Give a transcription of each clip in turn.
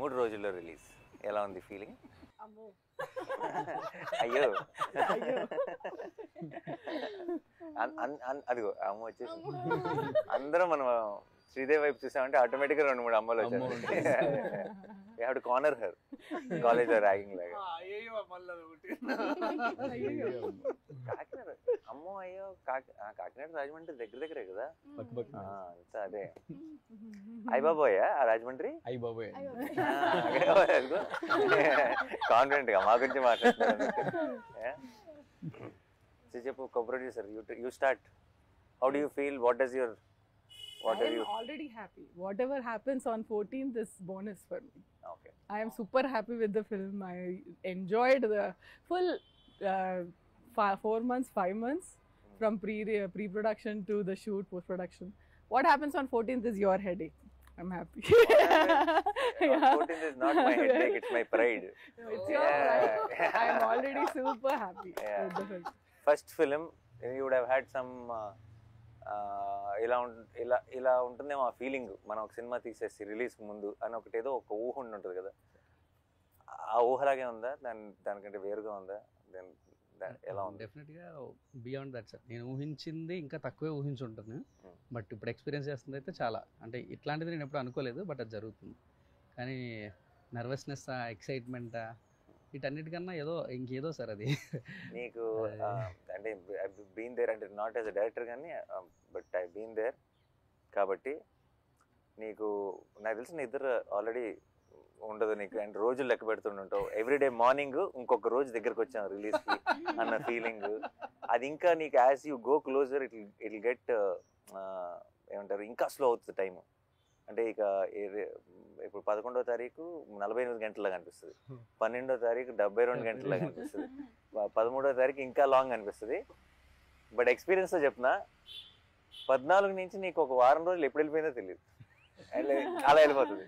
3 రోజుల్లో రిలీజ్. ఎలా ఉంది ఫీలింగ్? అమ్మో అయ్యో అదిగో అమ్మ వచ్చేసి అందరం మనం శ్రీదేవి వైపు చూసామంటే ఆటోమేటిక్గా 2-3 అమ్మలు వచ్చారు. కార్నర్ హర్ కాలేజ్ ర్యాగింగ్ లాగా. కాకినాడ అమ్మో అయ్యో కాకినాడ రాజమండ్రి దగ్గరే కదా అంతా అదే. అయ్యబాబోయా ఆ రాజమండ్రి కాన్ఫిడెంట్ గా మా గురించి మాట్లాడుతున్నారు. చెప్పు co-producer, you start. How do you feel? What does your I am already happy. Whatever happens on 14th is bonus for me. Okay. I am super happy with the film. I enjoyed the full 4 months, 5 months from pre-production to the shoot, post-production. What happens on 14th is your headache. I'm happy. 14th is not my headache, it's my pride. It's your pride. I am already super happy with the film. First film, you would have had some ఇలా ఉంటుందేమో ఆ feeling. మనం ఒక cinema తీసేసి release ముందు అని ఒకటేదో ఒక ఊహ ఉంటుంది కదా, ఆ ఊహలాగే ఉందా? దానికంటే వేరుగా ఉందా? ఎలా ఉంది? డెఫినెట్గా బియాండ్ దట్ సార్. నేను ఊహించింది ఇంకా తక్కువే ఊహించుంటాను, బట్ ఇప్పుడు ఎక్స్పీరియన్స్ చేస్తుంది అయితే చాలా, అంటే ఇట్లాంటిది నేను ఎప్పుడు అనుకోలేదు, బట్ అది జరుగుతుంది. కానీ నర్వస్నెస్, ఎక్సైట్మెంట్ వీటన్నిటికన్నా ఇంకేదో సార్ అది. నీకు అంటే బీన్ దేర్ అంటే నాట్ యాజ్ అ డైరెక్టర్ కానీ, బట్ ఐ బీన్ దేర్ కాబట్టి నీకు నాకు తెలిసిన ఇద్దరు ఆల్రెడీ ఉండదు నీకు. అండ్ రోజులు లెక్క పెడుతుంటావు. ఎవ్రీడే మార్నింగ్ ఇంకొక రోజు దగ్గరకు వచ్చాం రిలీజ్కి అన్న ఫీలింగ్ అది ఇంకా నీకు as you go closer it get ఏమంటారు, ఇంకా స్లో అవుతుంది టైం. అంటే ఇక ఇప్పుడు 11వ తారీఖు 48 గంటలాగా అనిపిస్తుంది, 12వ తారీఖు 72 గంటలాగా అనిపిస్తుంది, 13వ తారీఖు ఇంకా లాంగ్ అనిపిస్తుంది. బట్ ఎక్స్పీరియన్స్తో చెప్తున్నా, 14 నుంచి నీకు ఒక వారం రోజులు ఎప్పుడు వెళ్ళిపోయిందో తెలియదు, అలా వెళ్ళిపోతుంది.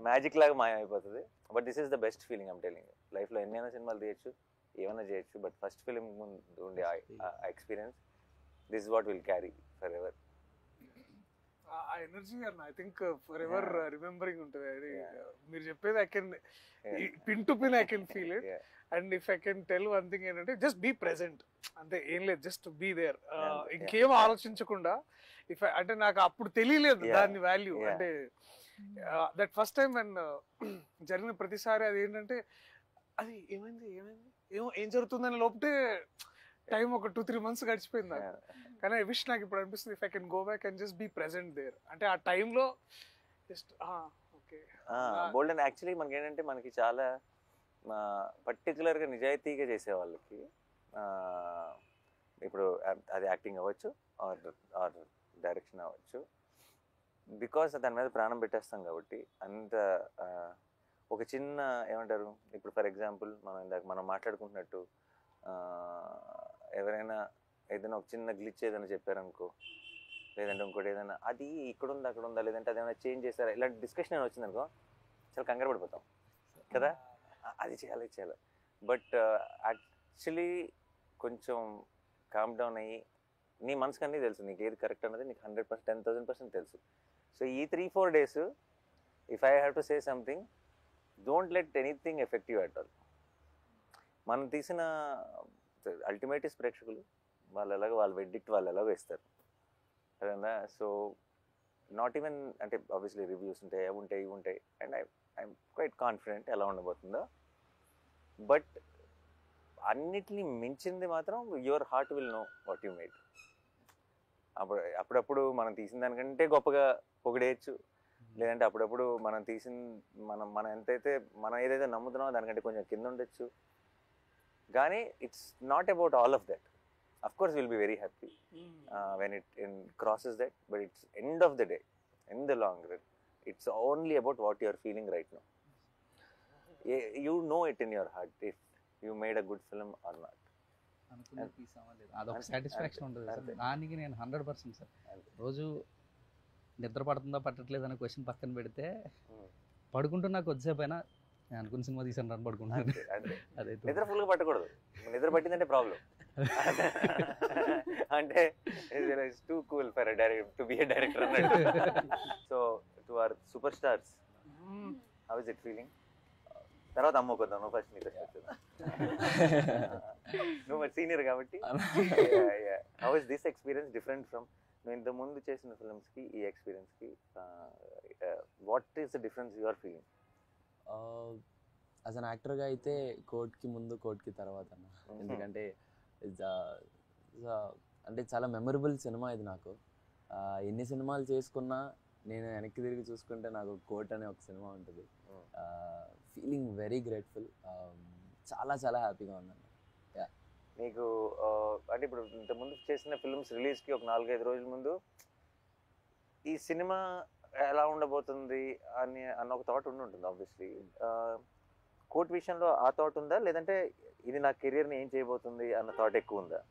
మ్యాజిక్ లాగా మాయమైపోతుంది. But this is the best feeling I'm telling. లైఫ్లో ఎన్నైనా సినిమాలు తీయచ్చు, ఏమైనా చేయొచ్చు, బట్ ఫస్ట్ ఫిలిం ముందు ఉండే experience, this is what will carry for ever. ఆ ఎనర్జీ అన్న I think for ever remembering ఉంటుంది. అది మీరు చెప్పేది I can pin to pin I can feel it. And if I can tell one thing ఏంటంటే just be present, అంతే, ఏం లేదు, జస్ట్ బీ దేర్. ఇంకేం ఆలోచించకుండా. అంటే నాకు అప్పుడు తెలియలేదు దాని వాల్యూ. అంటే దట్ ఫస్ట్ టైం అండ్ జరిగిన ప్రతిసారి అది ఏంటంటే అది ఏమైంది ఏం జరుగుతుందని లోపటే టైం ఒక 2-3 months గడిచిపోయింది నాకు. కానీ ఐ విష్ నాకు ఇప్పుడు అనిపిస్తుంది if I can go back and just be present there. అంటే ఆ టైంలో just okay bold. And actually మనకి ఏంటంటే మనకి చాలా పర్టికులర్గా నిజాయితీగా చేసే వాళ్ళకి ఇప్పుడు అది యాక్టింగ్ అవ్వచ్చు ఆర్ డైరెక్షన్ అవ్వచ్చు, బికాస్ దాని మీద ప్రాణం పెట్టేస్తాం కాబట్టి. అంత ఒక చిన్న ఏమంటారు, ఇప్పుడు ఫర్ ఎగ్జాంపుల్ మనం మాట్లాడుకుంటున్నట్టు ఎవరైనా ఏదైనా ఒక చిన్న గ్లిచ్ ఏదైనా చెప్పారనుకో, లేదంటే ఇంకోటి ఏదైనా అది ఇక్కడ ఉందా అక్కడ ఉందా, లేదంటే అదేమైనా చేంజ్ చేస్తారా, ఇలాంటి డిస్కషన్ ఏమైనా వచ్చిందనుకో చాలా కంగారు పడిపోతాం కదా, అది చేయాలి. బట్ యాక్చువల్లీ కొంచెం కామ్ డౌన్ అయ్యి నీ మనసుకు అన్నీ తెలుసు, నీకు ఏది కరెక్ట్ అన్నది నీకు 100%, 10,000% తెలుసు. సో ఈ 3-4 days if I have to say something, don't let anything effect you at all. మనం తీసిన అల్టిమేట్ ప్రేక్షకులు, వాళ్ళ వెడ్డిక్ట్ వాళ్ళు ఎలాగో ఇస్తారు కదా. సో నాట్ ఈవెన్ అంటే ఆబ్వియస్లీ రివ్యూస్ ఉంటాయి, ఇవి ఉంటాయి, అండ్ ఐఎమ్ క్వైట్ కాన్ఫిడెంట్ ఎలా ఉండబోతుందో. బట్ అన్నిటినీ మించింది మాత్రం your heart will know what you made. అప్పుడప్పుడు మనం తీసిన దానికంటే గొప్పగా పొగిడేయచ్చు, లేదంటే అప్పుడప్పుడు మనం ఏదైతే నమ్ముతున్నామో దానికంటే కొంచెం కింద ఉండొచ్చు. కానీ it's not about all of that. Of course will be very happy when it crosses that, but it's end of the day, in the long run, it's only about what you are feeling right now. You know it in your heart if you made a good film or not. అదొక satisfaction ఉంటుంది sir. దానికి నేను 100% sir. రోజు నిద్ర పడుతుందా పట్టట్లేదు అనే question పక్కన పెడితే, పడుకుంటున్నా కొద్దిసేపు అయినా నేను అనుకున్న సినిమా తీసాను రన్ పడుకుంటున్నాను. అదే నిద్ర ఫుల్గా పట్టకూడదు, నిద్ర పట్టిందంటే ప్రాబ్లం. అంటే it's too cool for to be a director అన్నట్టు. So to our super stars, how is it feeling? తర్వాత అమ్ముకుందాం, నువ్వు ఫస్ట్ నీకు నువ్వు మరి సీనియర్ కాబట్టి. How is this experience different from నువ్వు ఇంత ముందు చేసిన ఫిల్మ్స్కి ఈ ఎక్స్పీరియన్స్కి? What is the difference you are feeling? As an యాక్టర్గా అయితే కోర్ట్కి ముందు కోర్ట్కి తర్వాత అన్న. ఎందుకంటే అంటే చాలా మెమరబుల్ సినిమా ఇది నాకు. ఎన్ని సినిమాలు చేసుకున్నా నేను వెనక్కి తిరిగి చూసుకుంటే నాకు కోర్ట్ అనే ఒక సినిమా ఉంటుంది. ఫీలింగ్ వెరీ గ్రేట్ఫుల్, చాలా చాలా హ్యాపీగా ఉన్నాను. నీకు అంటే ఇప్పుడు ఇంతకుముందు చేసిన ఫిల్మ్స్ రిలీజ్కి ఒక 4-5 రోజుల ముందు ఈ సినిమా ఎలా ఉండబోతుంది అన్న ఒక థాట్ ఉంటుంది ఆబ్వియస్లీ. కోర్ట్ విషయంలో ఆ థాట్ ఉందా, లేదంటే ఇది నా కెరియర్ని ఏం చేయబోతుంది అన్న థాట్ ఎక్కువ ఉందా?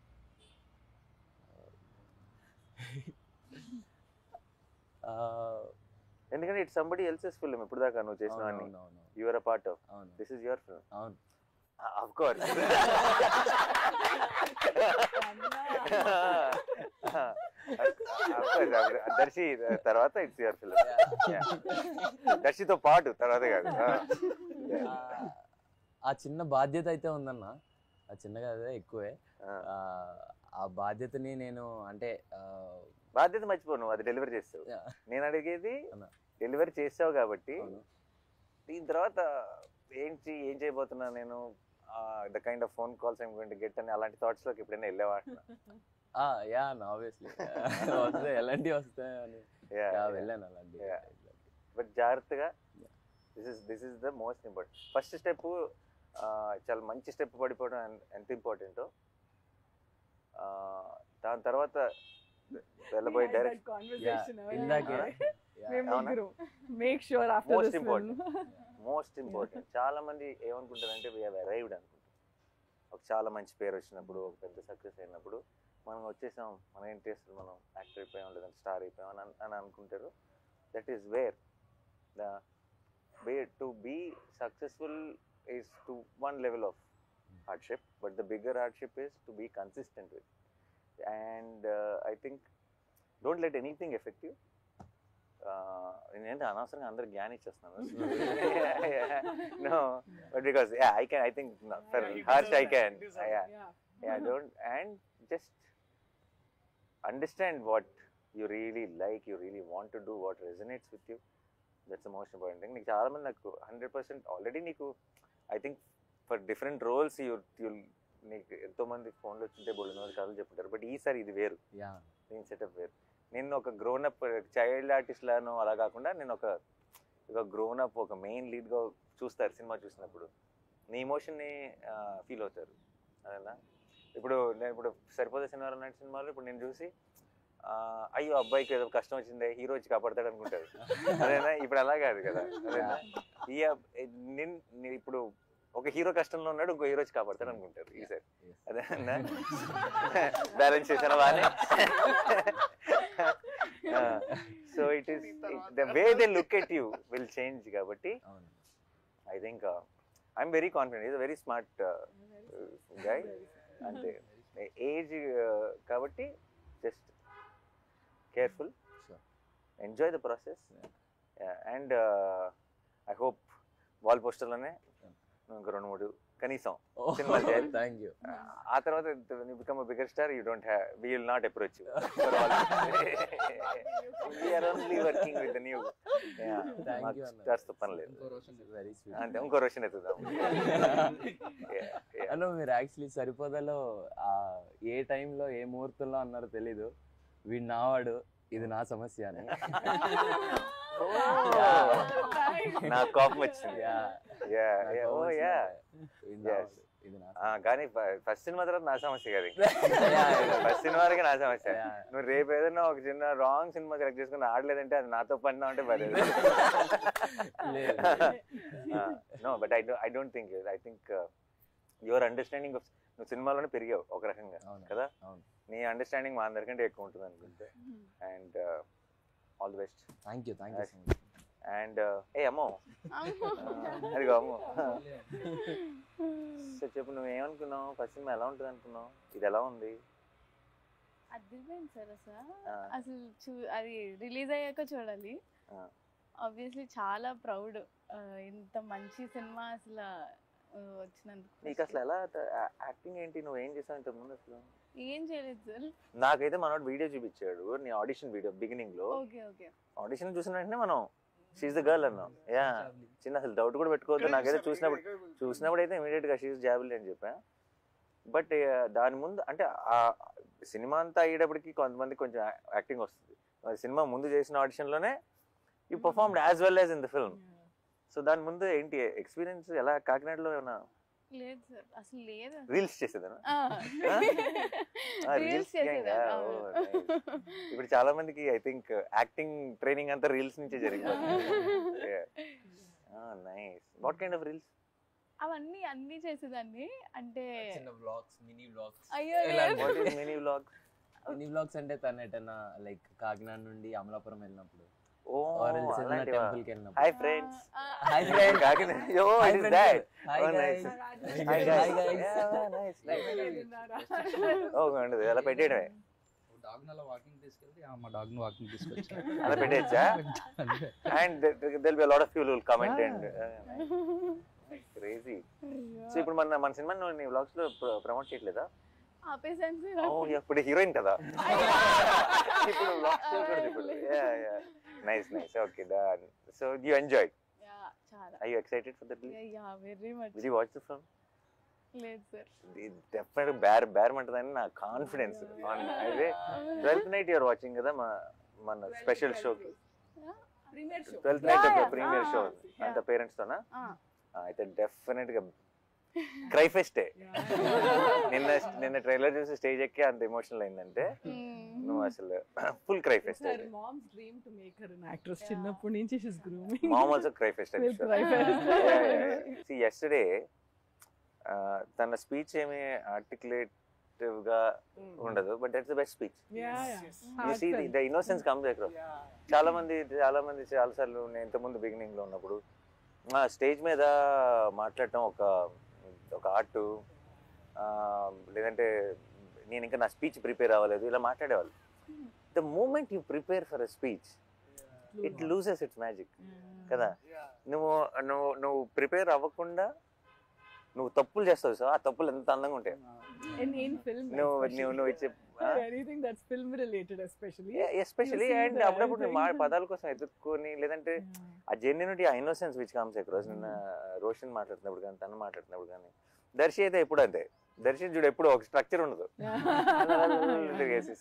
ఎందుకంటే ఇట్స్ సంబడి ఎల్సెస్ ఫిల్మ్. ఇప్పుడు దాకా నువ్వు చేసినవన్నీ you are a part of. This is your film. అవును, ఆఫ్ కోర్స్. దర్శి తర్వాత ఇట్స్ యువర్ ఫిల్మ్. దర్శితో పాటు తర్వాత కాదు. ఆ చిన్న బాధ్యత అయితే ఉందన్న, ఆ చిన్నగా అదే ఎక్కువే. ఆ బాధ్యతని నేను అంటే బాధ్యత మర్చిపో, నువ్వు అది డెలివరీ చేస్తావు. నేను అడిగేది డెలివరీ చేస్తావు కాబట్టి దీని తర్వాత ఏం చేయబోతున్నా నేను, the kind of phone calls I'm going to get అని అలాంటి థాట్స్ లోకి ఎప్పుడైనా వెళ్ళేవా? యా ఆబ్వియస్లీ వస్తాయి, ఎలాంటివి వస్తాయని వెళ్ళాను అలాంటి. బట్ జాగ్రత్తగా, this is the most important. First step చాలా మంచి స్టెప్ పడిపోవడం ఎంత ఇంపార్టెంటో, దాని తర్వాత వెళ్ళబోయే డైరెక్ట్ మోస్ట్ ఇంపార్టెంట్. చాలా మంది ఏమనుకుంటారంటే వి హావ్ అరైవ్డ్ అనుకుంటారు. ఒక చాలా మంచి పేరు వచ్చినప్పుడు, ఒక పెద్ద సక్సెస్ అయినప్పుడు మనం వచ్చేసాం, మన ఇంట్రెస్ట్ మనం యాక్టర్ అయిపోయాం లేదంటే స్టార్ అయిపోయాం అని అనుకుంటారు. That is where the way to be successful is to one level of hardship, but the bigger hardship is to be consistent with. And I think don't let anything effect you. నేనంటే అనవసరంగా అందరు జ్ఞానం ఇచ్చేస్తున్నాను. No, but because I think for Harsh I can don't and just understand what you really like, you really want to do, what resonates with you. That's the most important thing. నీకు చాలా మంది నాకు 100% already నీకు I think for different roles నీకు ఎంతోమంది ఫోన్లో వచ్చింటే బోల్డ్ కథలు చెప్పుంటారు. బట్ ఈసారి ఇది వేరు, నేను సెటప్ వేరు. నేను ఒక గ్రోనప్ చైల్డ్ ఆర్టిస్ట్ లాను అలా కాకుండా నేను ఒక గ్రోనప్, ఒక మెయిన్ లీడ్గా చూస్తారు సినిమా చూసినప్పుడు. నీ ఎమోషన్ని ఫీల్ అవుతారు. అదేనా ఇప్పుడు సరిపోతే సినిమాలు లాంటి సినిమాలు ఇప్పుడు నేను చూసి అయ్యో అబ్బాయికి ఏదో కష్టం వచ్చిందే, హీరో వచ్చి కాపాడతాడు అనుకుంటారు. అదేనా ఇప్పుడు అలా కాదు కదా. అదేనా ఇప్పుడు ఒక హీరో కష్టంలో ఉన్నాడు, ఇంకో హీరో వచ్చి కాపాడతాడు అనుకుంటారు ఈసారి. అదేనా బ్యాలెన్స్ చేశాను బాగానే. So it is the way they look at you will change. కాబట్టి I think I'm very confident. Is a very smart guy. అంతే ఏజ్ కాబట్టి just careful, enjoy the process. And I hope wall పోస్టర్లోనే ఇంకా 2-3 కనీసం సినిమాలు చేయాలి. Thank you. ఆ తర్వాత become a bigger star, you don't have, we will not approach you. We are only working with the new stars తో పని లేదు. అంతే, ఇంకో రోషన్ ఎత్తుదాం. అన్న మీరు యాక్చువల్లీ సరిపోదలో ఏ టైంలో ఏ ముహూర్తంలో అన్నారో తెలీదు, వీడు నావాడు, ఇది నా సమస్య అని. నా కోపం వచ్చింది. కానీ ఫస్ట్ సినిమా తర్వాత నా సమస్య కదా, ఫస్ట్ సినిమా వరకు నా సమస్య. నువ్వు రేపు ఏదైనా ఒక చిన్న రాంగ్ సినిమా సెలెక్ట్ చేసుకుని ఆడలేదంటే అది నాతో పడినా అంటే పర్లేదు. No, but I don't think, I think your understanding of, నువ్వు సినిమాలోనే పెరిగావు ఒక రకంగా కదా, నీ అండర్స్టాండింగ్ మా అందరికంటే ఎక్కువ ఉంటుంది అనుకుంటే. And all the best. Thank you, thank you so much. And అమ్మో అదిగో అమ్మో. సో చెప్పు, నువ్వు ఏమనుకున్నావు? ఫస్ట్ సినిమా ఎలా ఉంటుంది అనుకున్నావు? ఇది ఎలా ఉంది? అదిరిపోయింది సార్. అసలు అది రిలీజ్ అయ్యాక చూడాలి. ఆబ్వియస్లీ చాలా ప్రౌడ్ ఇంత మంచి సినిమా అసలు వచ్చినందుకు. నీకు అసలు ఎలా యాక్టింగ్ ఏంటి, నువ్వు ఏం చేసావు ఇంతకు ముందు అసలు? ఏం చేయలేదు సార్. నాకైతే మనోడు వీడియో చూపించాడు, నీ ఆడిషన్ వీడియో బిగినింగ్ లో. Okay okay. ఆడిషన్ చూసిన వెంటనే మనం షీఈ్ ద గర్ల్ అన్నాం. యా, చిన్న అసలు డౌట్ కూడా పెట్టుకోవద్దు. నాకైతే చూసినప్పుడు అయితే ఇమీడియట్ గా షీఈ్ జాబిల్ అని చెప్పా. బట్ దాని ముందు అంటే ఆ సినిమా అంతా అయ్యేటప్పటికి కొంతమంది కొంచెం యాక్టింగ్ వస్తుంది. సినిమా ముందు చేసిన ఆడిషన్ లోనే you performed as well as in the film. So దాని ముందు ఏంటి ఎక్స్పీరియన్స్, ఎలా కాకినాడలో ఏమైనా? లేదు సార్, అసలు లేదు. రీల్స్ చేసేదా? రీల్స్ చేసేదా? ఇప్పుడు చాలా మందికి ఐ థింక్ యాక్టింగ్ ట్రైనింగ్ అంతా రీల్స్ నుంచే జరిగిపోతుంది. Nice. What kind of reels? అవన్నీ అన్ని చేసేదాన్ని. అంటే వ్లాగ్స్, మినీ వ్లాగ్స్. అయ్యో what is mini vlogs? Mini vlogs అంటే తను ఎటన్నా లైక్ కాకినాడ నుండి అమలాపురం వెళ్ళినప్పుడు, ఓ టెంపుల్ కి వెళ్ళినప్పుడు. Hi friends. Hi friend. Kakinada. Yo, it is that. Hi Oh, guys. nice. Hi guys. Yeah, nice. Oh, ఉండదు అలా పెట్టేయడమే. డాగ్ అలా వాకింగ్ తీసుకెళ్తే మా డాగ్ ను వాకింగ్ తీసుకొచ్చా. అలా పెట్టేయచ్చా? And there'll be a lot of people who will comment and crazy. So ఇప్పుడు మన సినిమా నీ వ్లాగ్స్ లో ప్రమోట్ చేయట్లేదా? ఆపేసాను సార్. ఓ, ఇప్పుడు హీరోయిన్ కదా, ఇప్పుడు వ్లాగ్స్ చేయకూడదు ఇప్పుడు. Nice nice. Okay, done. So you enjoyed? చాలా. Are you excited for the release? Yeah very much. Did you watch the film? లేదు సార్. డెఫినెట్ బేరమంటదని నా కాన్ఫిడెన్స్. అదే 12th night యూఆర్ వాచింగ్ కదా మన special show. Premiere show. 12th night Yeah, premiere show yeah. అంత parents తోనా? అయితే definite గా cry ఫెస్టే. నిన్న trailer చూసి స్టేజ్ ఎక్కి అంత ఎమోషనల్ అయిందంటే నువ్వు అసలు full cry pest. Her mom's dream to make her an actress. చిన్నప్పటి నుంచి she's grooming. Mom also cry fest. Will cry fest. See, yesterday తన స్పీచ్ ఏమి ఆర్టికులేటివ్ గా ఉండదు, but that's the best speech. Yeah. You see the innocence comes across. చాలా మంది చాలా సార్లు నేను ఇంతకుముందు బిగినింగ్ లో ఉన్నప్పుడు స్టేజ్ మీద మాట్లాడటం ఒక ఆర్ట్, లేదంటే నేను ఇంకా నా స్పీచ్ ప్రిపేర్ అవ్వలేదు ఇలా మాట్లాడేవాళ్ళు. The moment you prepare for a speech it loses its magic కదా. నువ్వు ప్రిపేర్ అవ్వకుండా నువ్వు తప్పులు చేస్తావు సార్, ఆ తప్పులు ఎంత అందంగా ఉంటాయి. In film. నువ్వు ఇచ్చే Anything that's film related especially. Especially You see and that, అప్పుడప్పుడు I think. పదాల కోసం ఎదుర్కొని, లేదంటే ఆ జెన్యూనిటీ, ఆ ఇన్నోసెన్స్ విచ్ కమ్స్ అక్రాస్. నిన్న రోషన్ మాట్లాడుతున్నప్పుడు కానీ తను మాట్లాడుతున్నప్పుడు కానీ, దర్శి అయితే ఎప్పుడు అంతే. దర్శి చూడు ఎప్పుడు ఒక స్ట్రక్చర్ ఉండదు.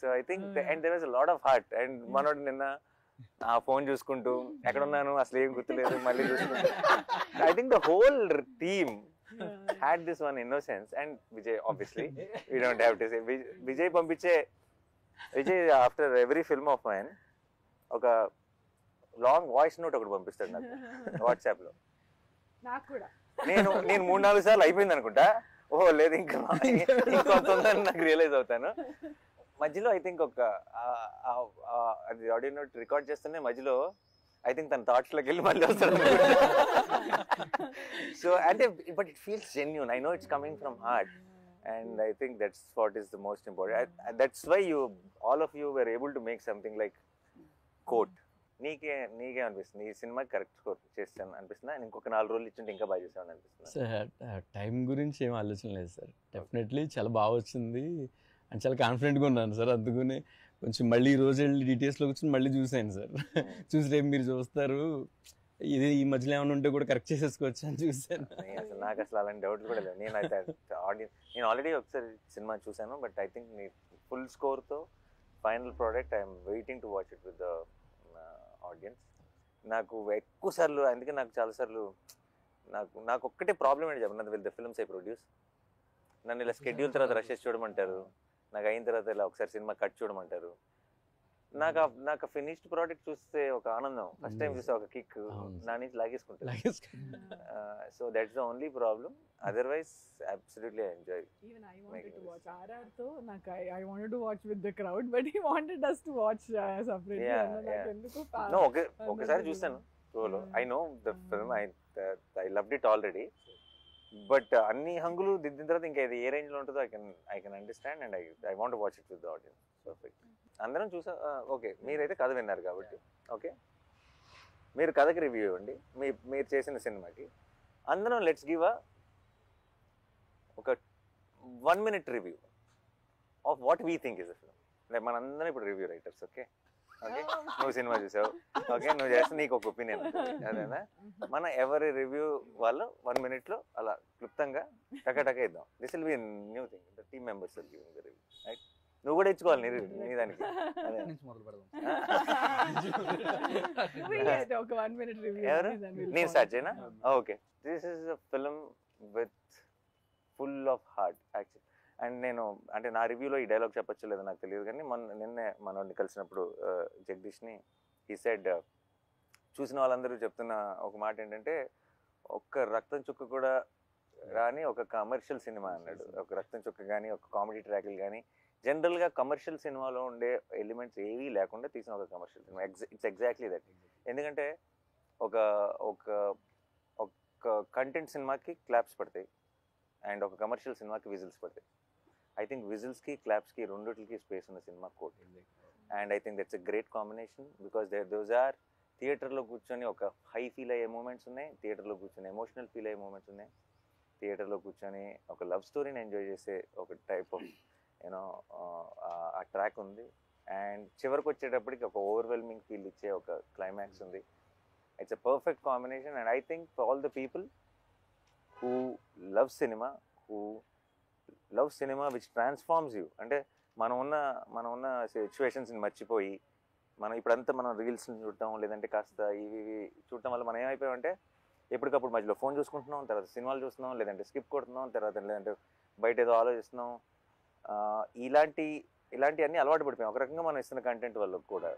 So I think and there was a lot of heart. అండ్ మనోడు నిన్న ఆ ఫోన్ చూసుకుంటూ ఎక్కడున్నాను అసలు ఏం గుర్తులేదు మళ్ళీ చూసుకుంటూ, I think the whole team had this one innocence. And Vijay, obviously we don't have to say Vijay పంపించే after every film of mine ఒక లాంగ్ వాయిస్ నోట్ ఒకటి పంపిస్తాడు నాకు వాట్సాప్ లో. నాకు కూడా నేను 3-4 సార్లు అయిపోయింది అనుకుంటా. ఓహో లేదు ఇంకా ఇంకొంత ఉందని నాకు రియలైజ్ అవుతాను. మధ్యలో ఐ థింక్ అది ఆడియో నోట్ రికార్డ్ చేస్తూనే మధ్యలో ఐ థింక్ తన థాట్స్ లోకి వెళ్ళి మళ్ళీ వస్తాడు. సో అంటే but it feels genuine. I know it's coming from heart and I think that's what is the most important. That's why all of you were able to make something like Court. నీకే అనిపిస్తుంది ఈ cinema correct score చేస్తాను అనిపిస్తుందా? ఇంకొక 4 రోజులు ఇచ్చింటే ఇంకా బాగా చేస్తాను అనిపిస్తుంది? సార్ టైం గురించి ఏం ఆలోచన లేదు సార్. డెఫినెట్లీ చాలా బాగా వచ్చింది అండ్ చాలా కాన్ఫిడెంట్గా ఉన్నాను సార్. అందుకనే కొంచెం మళ్ళీ ఈ రోజు వెళ్ళి డీటెయిల్స్లో కూర్చొని మళ్ళీ చూసాను సార్. చూసి రేపు మీరు చూస్తారు ఇది ఈ మధ్యలో ఏమైనా ఉంటే కూడా కరెక్ట్ చేసేసుకోవచ్చు అని చూసాను. అసలు నాకు అసలు అలాంటి డౌట్లు కూడా లేవు. నేను ఆల్రెడీ ఒకసారి సినిమా చూసాను, బట్ ఐ థింక్ నీ ఫుల్ స్కోర్తో final product I'm waiting to watch it with the audience. నాకు ఎక్కువ సార్లు, అందుకే నాకు చాలాసార్లు నాకు ఒక్కటే ప్రాబ్లం ఏంటి చెప్పినది, will the films I produce నన్ను ఇలా స్కెడ్యూల్ తర్వాత రష్ చేసి చూడమంటారు. నాకు అయిన తర్వాత ఇలా ఒకసారి సినిమా కట్ చూడమంటారు. నాకు ఫినిష్డ్ ప్రోడక్ట్ చూస్తే ఒక ఆనందం, ఫస్ట్ టైం చూస్తే ఒక కిక్ నా నుంచి లాగేసుకుంటాను. So that's the only problem. Otherwise absolutely I enjoy. Even I wanted to watch RR తో నాకు I wanted to watch with the crowd, but he wanted us to watch separately. నాకు ఎందుకు ఒకసారి చూస్తాను షోలో. I know the film, I loved it already. But అన్ని హంగులు దిద్దిన తర్వాత ఇంకా ఇది ఏ రేంజ్ లో ఉంటుందో I can understand and I want watch it with the audience. Perfect. అందరం చూసా. ఓకే, మీరైతే కథ విన్నారు కాబట్టి ఓకే. మీరు కథకి రివ్యూ ఇవ్వండి, మీరు చేసిన సినిమాకి. అందరం లెట్స్ గివ్ ఒక 1 minute review of what we think is a film. Like మనందరం ఇప్పుడు రివ్యూ రైటర్స్. ఓకే ఓకే, నువ్వు సినిమా చూసావు, ఓకే, నువ్వు చేస్తే నీకు ఒక ఒపీనియన్ అదేనా. మన ఎవరి రివ్యూ వాళ్ళు 1 minute లో అలా క్లుప్తంగా టక ఇద్దాం. This will be new thing, the team members will giving the review, right? నువ్వు కూడా ఇచ్చుకోవాలి నీ దానికి. అదే నుంచి మొదలు పెడదాం. ఒక 1 minute review. ఎవరు? నేను స్టార్ట్ చేయనా? Okay, this is a film with full of heart actual. And నేను అంటే నా రివ్యూలో ఈ డైలాగ్ చెప్పచ్చు లేదో నాకు తెలియదు, కానీ నిన్నే మనోడిని కలిసినప్పుడు జగదీష్ని ఈ సైడ్ చూసిన వాళ్ళందరూ చెప్తున్న ఒక మాట ఏంటంటే, ఒక్క రక్తం చుక్క కూడా రాని ఒక కమర్షియల్ సినిమా అన్నాడు. ఒక రక్తం చుక్క కానీ, ఒక కామెడీ ట్రాక్లు కానీ, జనరల్గా కమర్షియల్ సినిమాలో ఉండే ఎలిమెంట్స్ ఏవీ లేకుండా తీసిన ఒక commercial cinema. It's exactly that. ఎందుకంటే ఒక ఒక ఒక కంటెంట్ సినిమాకి క్లాప్స్ పడతాయి అండ్ ఒక కమర్షియల్ సినిమాకి విజిల్స్ పడతాయి. ఐ థింక్ విజిల్స్కి క్లాప్స్కి రెండిటికి స్పేస్ ఉన్న సినిమా Court. And I think that's a great combination because those are థియేటర్లో కూర్చొని ఒక హై ఫీల్ అయ్యే మూమెంట్స్ ఉన్నాయి, థియేటర్లో కూర్చొని ఎమోషనల్ ఫీల్ అయ్యే మూమెంట్స్ ఉన్నాయి, థియేటర్లో కూర్చొని ఒక లవ్ స్టోరీని ఎంజాయ్ చేసే ఒక టైప్ ఆఫ్ యూనో ఆ ట్రాక్ ఉంది. అండ్ చివరికి వచ్చేటప్పటికి ఒక ఓవర్వెల్మింగ్ ఫీల్ ఇచ్చే ఒక క్లైమాక్స్ ఉంది. It's a perfect combination. And I think for all the people who love cinema which transforms you, అంటే మనం ఉన్న సిచ్యువేషన్స్ని మర్చిపోయి మనం ఇప్పుడంతా మనం రీల్స్ని చూడటం లేదంటే కాస్త ఇవి చూడటం వల్ల మనం ఏమైపోయామంటే ఎప్పటికప్పుడు మధ్యలో ఫోన్ చూసుకుంటున్నాం, తర్వాత సినిమాలు చూస్తున్నాం, లేదంటే స్కిప్ కొడుతున్నాం, లేదంటే బయట ఏదో ఆలోచిస్తున్నాం. ఇలాంటి అన్నీ అలవాటు పడిపోయాం ఒక రకంగా మనం ఇస్తున్న కంటెంట్ వల్ల కూడా.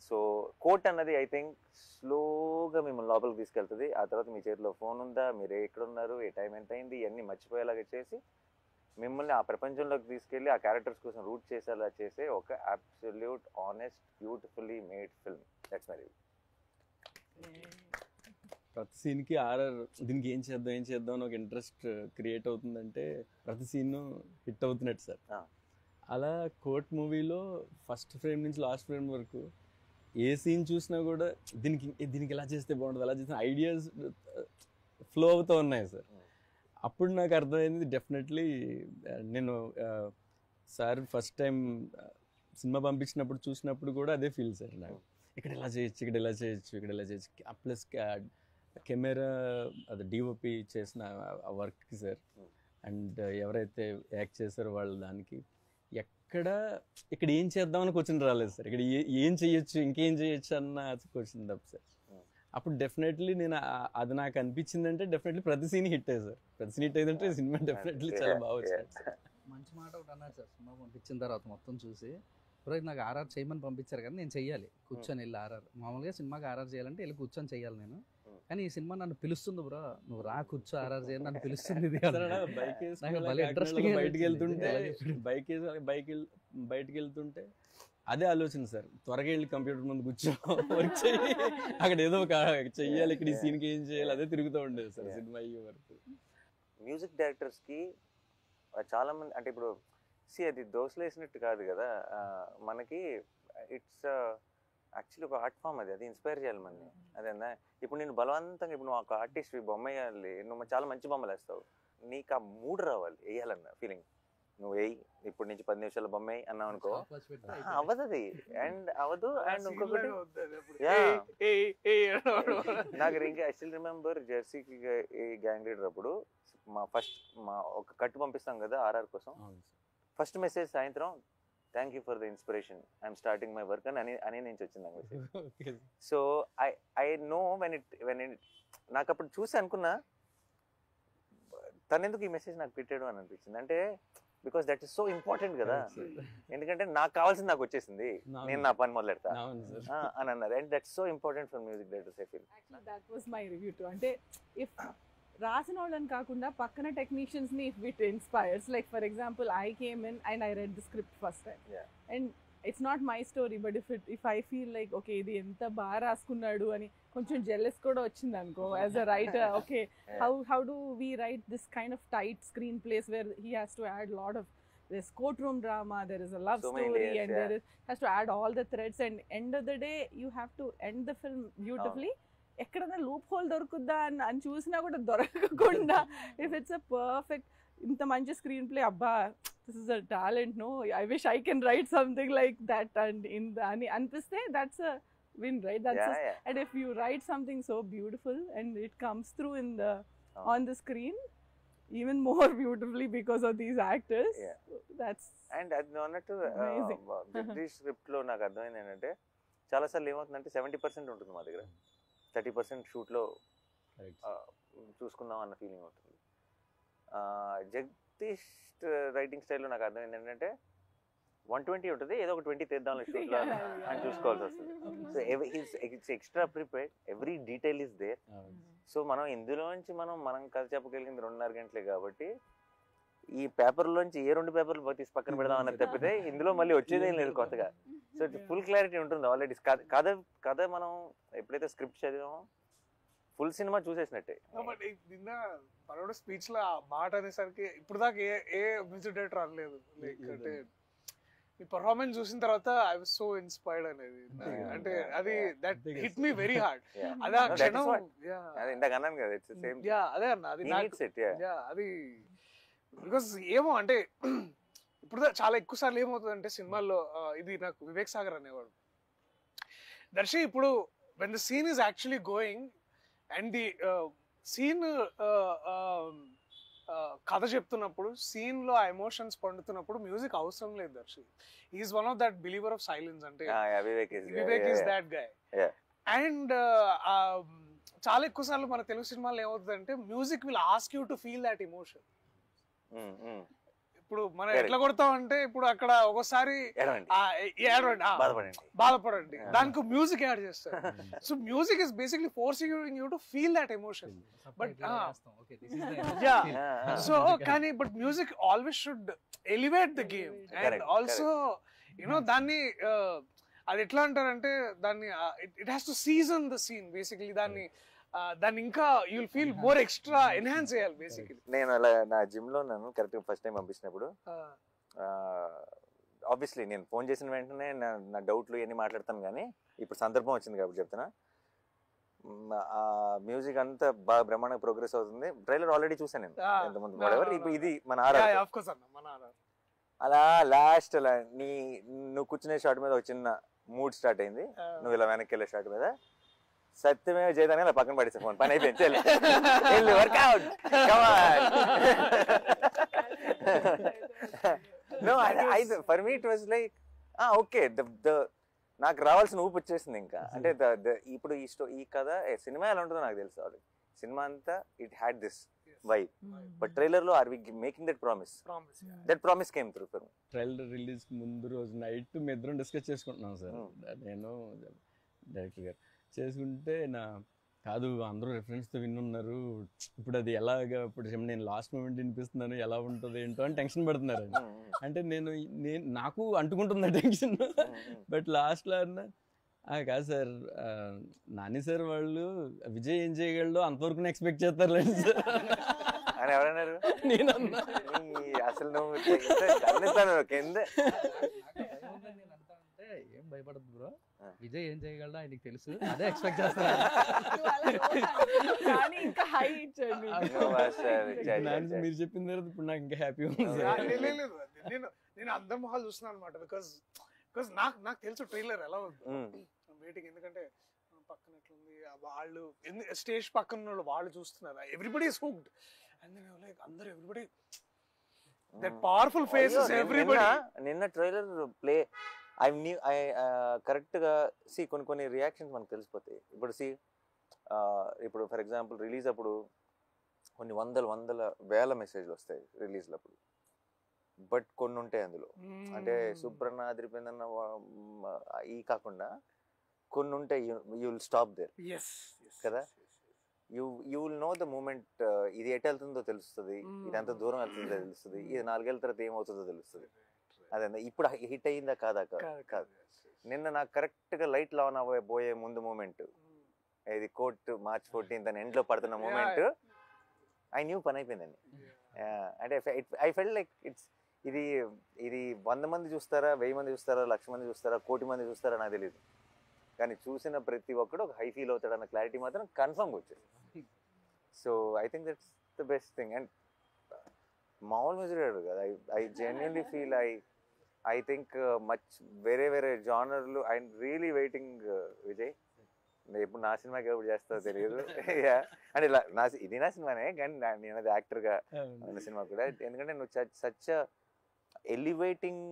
సో కోట్ అన్నది ఐ థింక్ స్లోగా మిమ్మల్ని లోపలికి తీసుకెళ్తుంది. ఆ తర్వాత మీ చేతిలో ఫోన్ ఉందా, మీరు ఎక్కడ ఉన్నారు, ఏ టైం ఎంత అయింది, ఇవన్నీ మర్చిపోయేలాగా చేసి మిమ్మల్ని ఆ ప్రపంచంలోకి తీసుకెళ్ళి ఆ క్యారెక్టర్స్ కోసం రూట్ చేసేలా చేసే ఒక absolute honest beautifully made film. That's my review. ప్రతి సీన్కి ఆర్ఆర్ దీనికి ఏం చేద్దాం అని ఒక ఇంట్రెస్ట్ క్రియేట్ అవుతుందంటే ప్రతి సీన్ హిట్ అవుతున్నట్టు సార్. అలా కోర్ట్ మూవీలో ఫస్ట్ ఫ్రేమ్ నుంచి లాస్ట్ ఫ్రేమ్ వరకు ఏ సీన్ చూసినా కూడా దీనికి ఎలా చేస్తే బాగుంటుంది, అలా చేసిన ఐడియాస్ ఫ్లో అవుతూ ఉన్నాయి సార్. అప్పుడు నాకు అర్థమైంది డెఫినెట్లీ నేను సార్ ఫస్ట్ టైం సినిమా పంపించినప్పుడు చూసినప్పుడు కూడా అదే ఫీల్ సార్ నాకు. ఇక్కడ ఎలా చేయొచ్చు, ఇక్కడ ఎలా చేయొచ్చు. ప్లస్ కెమెరా అది డిఓపి చేసిన ఆ వర్క్కి సార్, అండ్ ఎవరైతే యాక్ట్ చేశారో వాళ్ళు దానికి ఇక్కడ ఏం చేద్దామని క్వశ్చన్ రాలేదు సార్. ఇక్కడ ఏం చేయొచ్చు, ఇంకేం చేయొచ్చు అన్న క్వశ్చన్ తప్ప సార్. అప్పుడు డెఫినెట్లీ నేను అది నాకు అనిపించింది అంటే డెఫినెట్లీ ప్రతి సీన్ హిట్ అయ్యి సార్. ప్రతి సీన్ హిట్ అయ్యిందంటే సినిమా డెఫినెట్లీ చాలా బాగా వచ్చింది. మంచి మాట ఒకటి అన్నారు సార్. సినిమా పంపించిన తర్వాత మొత్తం చూసి బ్రో నాకు ఆర్ఆర్ చేయమని పంపించారు కానీ నేను చెయ్యాలి కూర్చొని వెళ్ళి ఆర్ఆర్. మామూలుగా సినిమాకి ఆర్ఆర్ చేయాలంటే వెళ్ళి కూర్చొని చెయ్యాలి నేను, కానీ ఈ సినిమా నన్ను పిలుస్తుంది బ్రో, నువ్వు రా కూర్చో ఆర్ఆర్ చేయాలి నన్ను పిలుస్తుంది. బయటకు వెళ్తుంటే అదే ఆలోచన సార్, త్వరగా వెళ్ళి కంప్యూటర్ ముందు కూర్చో వర్క్ చెయ్యి, అక్కడ ఏదో ఒక చెయ్యాలి, ఇక్కడ ఈ సీన్కి ఏం చేయాలి అదే తిరుగుతూ ఉండేది సార్ సినిమా అయ్యే వరకు. మ్యూజిక్ డైరెక్టర్స్కి చాలా మంది అంటే ఇప్పుడు అది దోశలు వేసినట్టు కాదు కదా, మనకి ఇట్స్ యాక్చువల్లీ ఒక ఆర్ట్ ఫామ్. అది ఇన్స్పైర్ చేయాలి మనని. అదేనా ఇప్పుడు నేను బలవంతంగా ఇప్పుడు నువ్వు ఒక ఆర్టిస్ట్ బొమ్మ వేయాలి, నువ్వు చాలా మంచి బొమ్మలు వేస్తావు, నీకు ఆ మూడ్ రావాలి వేయాలన్న ఫీలింగ్. నువ్వు వేయి ఇప్పుడు నుంచి 10 నిమిషాల బొమ్మ వేయి అన్నావు అనుకో అవ్వదు అది, అండ్ అవ్వదు. అండ్ ఇంకొకటి నాకు ఇంకా ఐ స్టిల్ రిమెంబర్ జెర్సీకి గ్యాంగ్ లీడర్ అప్పుడు మా ఒక కట్టు పంపిస్తాం కదా ఆర్ఆర్ కోసం, ఫస్ట్ మెసేజ్ సాయంత్రం thank you for the inspiration I'm starting my work అని నుంచి వచ్చింది ఆ మెసేజ్. So I know when it నాకు అప్పుడు చూసి అనుకున్నా తను ఎందుకు ఈ మెసేజ్ నాకు పెట్టాడు అని అనిపించింది. అంటే because that is so important కదా, ఎందుకంటే నాకు కావాల్సింది నాకు వచ్చేసింది, నేను నా పని మొదలెడతా అని అన్నారు. And that's so important for music directors I feel. Actually that was my review to. అంటే ఇఫ్ రాసిన వాళ్ళని కాకుండా పక్కన టెక్నీషియన్స్ ని if it inspires, like for example I came in and I read the script first time and it's not my story, but if I feel like okay ఇది ఎంత బాగా రాసుకున్నాడు అని కొంచెం జెల్లెస్ కూడా వచ్చింది అనుకో as a writer. Okay how do we write this kind of tight screen place where he has to add lot of there's courtroom drama, there is a love So many story, layers, and yeah. there is has to add all the threads, and end of the day you have to end the film beautifully. ఎక్కడైనా loop whole దొరుకుద్దా అని చూసినా కూడా దొరకకుండా if it's a perfect ఇంత మంచి screenplay అబ్బా this is a talent no I wish I can write something like that and అని అనిపిస్తే that's a win, right? That's and if you write something so beautiful and it comes through in the on the screen even more beautifully because of these actors, that's and అది అన్నట్టు amazing. Jagadish script లో నాకు అర్థమైంది ఏంటంటే చాలాసార్లు ఏమవుతుందంటే 70% ఉంటుంది మా దగ్గర, 30% షూట్లో చూసుకుందాం అన్న ఫీలింగ్ ఉంటుంది. జగదీష్ రైటింగ్ స్టైల్లో నాకు అర్థమైంది ఏంటంటే 120 ఉంటుంది, ఏదో ఒక 20 తీద్దాం షూట్లో అని చూసుకోవాల్సి వస్తుంది. So it's extra prepared, every detail is there. So మనం ఇందులోంచి మనం కథ చెప్పగలిగింది 2.5 గంటలే కాబట్టి ఈ పేపర్లోంచి ఏ 2 పేపర్లు తీసి పక్కన పెడదాం అన్నది తప్పితే ఇందులో మళ్ళీ వచ్చేదేం లేదు కొత్తగా. సో ఫుల్ క్లారిటీ ఉంటుంది ఆల్రెడీ. కథ మనం ఎప్పుడైతే స్క్రిప్ట్ చదివామో ఫుల్ సినిమా చూసేసినట్టే. నిన్న పరోడ స్పీచ్ లో ఆ మాట అనేసరికి ఇప్పుడు దాకా ఏ మ్యూజిక్ డైరెక్టర్ అనలేదు. లైక్ అంటే ఈ పర్ఫార్మెన్స్ చూసిన తర్వాత ఐ వాస్ సో ఇన్స్పైర్డ్ అనేది. అంటే అది that hit me very hard. అదే ఆ క్షణం ఇందాక అన్నాను కదా, ఇట్స్ సేమ్. అదే అన్న అది అది బికాస్ ఏమో అంటే ఇప్పుడు చాలా ఎక్కువ సార్లు ఏమవుతుందంటే సినిమాల్లో, ఇది నాకు వివేక్ సాగర్ అనేవాడు, దర్శి ఇప్పుడు when the scene is actually going and the scene కథ చెప్తున్నప్పుడు సీన్ లో ఆ ఎమోషన్స్ పండుతున్నప్పుడు మ్యూజిక్ అవసరం లేదు Darshi. Is one of that believer of silence. అంటే Vivek is that guy. And చాలా ఎక్కువ సార్లు మన తెలుగు సినిమాలో ఏమవుతుందంటే music will ask you to feel that emotion. ఇప్పుడు మనం ఎట్లా కొడతాం అంటే ఇప్పుడు అక్కడ ఒకసారి బాధపడండి, దానికి మ్యూజిక్ యాడ్ చేస్తారు. So music is basically forcing you to feel that emotion. But so కానీ but music always should elevate the game and also you know దాన్ని అది ఎట్లా అంటారంటే దాన్ని it has to season the scene basically. దాన్ని ఇంకా you'll feel more extra enhance చేయాలి basically. నేను అలా నా జిమ్ లో నన్ను కరెక్ట్ ఫస్ట్ టైం పంపించినప్పుడు ఆబ్వియస్లీ నేను ఫోన్ చేసిన వెంటనే నా డౌట్లు ఇవన్నీ మాట్లాడతాను, కానీ ఇప్పుడు సందర్భం వచ్చింది కాబట్టి చెప్తున్నా. ఆ మ్యూజిక్ అంతా బాగా బ్రహ్మాండంగా ప్రోగ్రెస్ అవుతుంది. ట్రైలర్ ఆల్రెడీ చూసాను నేను ఎంతమంది వాడెవర్. ఇప్పుడు ఇది మన అలా లాస్ట్ అలా నువ్వు కూర్చునే షాట్ మీద ఒక చిన్న మూడ్ స్టార్ట్ అయింది, నువ్వు ఇలా వెనక్కి వెళ్ళే షాట్ మీద సత్యమే చేయదాన్ని ఇలా పక్కన పడేసా ఫోన్, పని అయిపోయింది. Work out for me it was like okay, నాకు రావాల్సిన ఊపు వచ్చేసింది ఇంకా. అంటే ఇప్పుడు ఈ కథ సినిమా ఎలా ఉంటుందో నాకు తెలుసు ఆల్రెడీ. సినిమా అంతా it had this vibe, but trailer లో are we making that promise? That promise came through for me. Trailer release ముందు రోజు నైట్ మీ ఇద్దరం డిస్కస్ చేసుకుంటున్నాం సార్, నేను డైరెక్టర్ గారు చేసుకుంటే కాదు అందరూ రెఫరెన్స్తో విన్నున్నారు, ఇప్పుడు అది ఎలాగా, ఇప్పుడు నేను లాస్ట్ మూమెంట్ వినిపిస్తున్నాను ఎలా ఉంటుంది ఏంటో అని టెన్షన్ పడుతున్నారు. అంటే నేను నాకు అంటుకుంటున్నా టెన్షన్. బట్ లాస్ట్లో అన్నా కాదు సార్, నాని సార్ వాళ్ళు విజయ్ ఏం చేయగలడో అంతవరకు ఎక్స్పెక్ట్ చేస్తారులేండి సార్ అని ఎవరన్నారు? నేనన్నా అసలు నువ్వు కింద ఏం భయపడదు బ్రో, విజయ్ ఏం చేయగలడా ఆయనకి తెలుసు, అదే ఎక్స్పెక్ట్ చేస్తాను. మీరు చెప్పిన తర్వాత ఇప్పుడు నాకు ఇంకా హ్యాపీ ఉంది. నేను అందరి మొహాలు చూస్తున్నాను అనమాట, బికాస్ నాకు తెలుసు ట్రైలర్ ఎలా ఉంది వెయిటింగ్. ఎందుకంటే పక్కన ఎట్లుంది వాళ్ళు స్టేజ్ పక్కన వాళ్ళు చూస్తున్నారు, everybody is hooked and like అందరూ everybody that powerful faces everybody. నిన్న ట్రైలర్ ప్లే ఐ కరెక్ట్గా కొన్ని రియాక్షన్స్ మనకు తెలిసిపోతాయి. ఇప్పుడు ఇప్పుడు ఫర్ ఎగ్జాంపుల్ రిలీజ్ అప్పుడు కొన్ని వందల వేల మెసేజ్లు వస్తాయి రిలీజ్లు అప్పుడు, బట్ కొన్ని ఉంటాయి అందులో. అంటే సుప్రన్న అదిరిపోయిందన్న ఈ కాకుండా కొన్ని ఉంటాయి, యూ విల్ స్టాప్ దేర్ కదా. You will know the moment, ఇది ఎటు వెళ్తుందో తెలుస్తుంది, ఇది ఎంత దూరం వెళ్తుందో తెలుస్తుంది, ఇది 4 ఏళ్ళ తర్వాత ఏమవుతుందో తెలుస్తుంది. అదే ఇప్పుడు హిట్ అయ్యిందా కాదా కాదు. నిన్న నాకు కరెక్ట్గా లైట్ ఆన్ అవ్వబోయే ముందు మూమెంట్, ఇది కోర్టు March 14th అని ఎండ్లో పడుతున్న మూమెంట్, ఐ న్యూ పని అయిపోయిందండి. అంటే ఐ ఫెల్ట్ లైక్ ఇది ఇది 100 మంది చూస్తారా, 1000 మంది చూస్తారా, 1,00,000 మంది చూస్తారా, 1,00,00,000 మంది చూస్తారా నాకు తెలియదు. కానీ చూసిన ప్రతి ఒక్కడు ఒక హై ఫీల్ అవుతాడన్న క్లారిటీ మాత్రం కన్ఫర్మ్గా వచ్చేది. So I think that's the best thing. And మామూలు మ్యూజిక్ కదా, I genuinely feel I think much వేరే జానర్లు. ఐఎమ్ రియలీ వెయిటింగ్ విజయ్, ఎప్పుడు నా సినిమాకి ఎప్పుడు చేస్తావో తెలియదు. అంటే ఇది నా సినిమానే, కానీ నేను అది యాక్టర్గా ఉన్న సినిమా కూడా. ఎందుకంటే నువ్వు such elevating,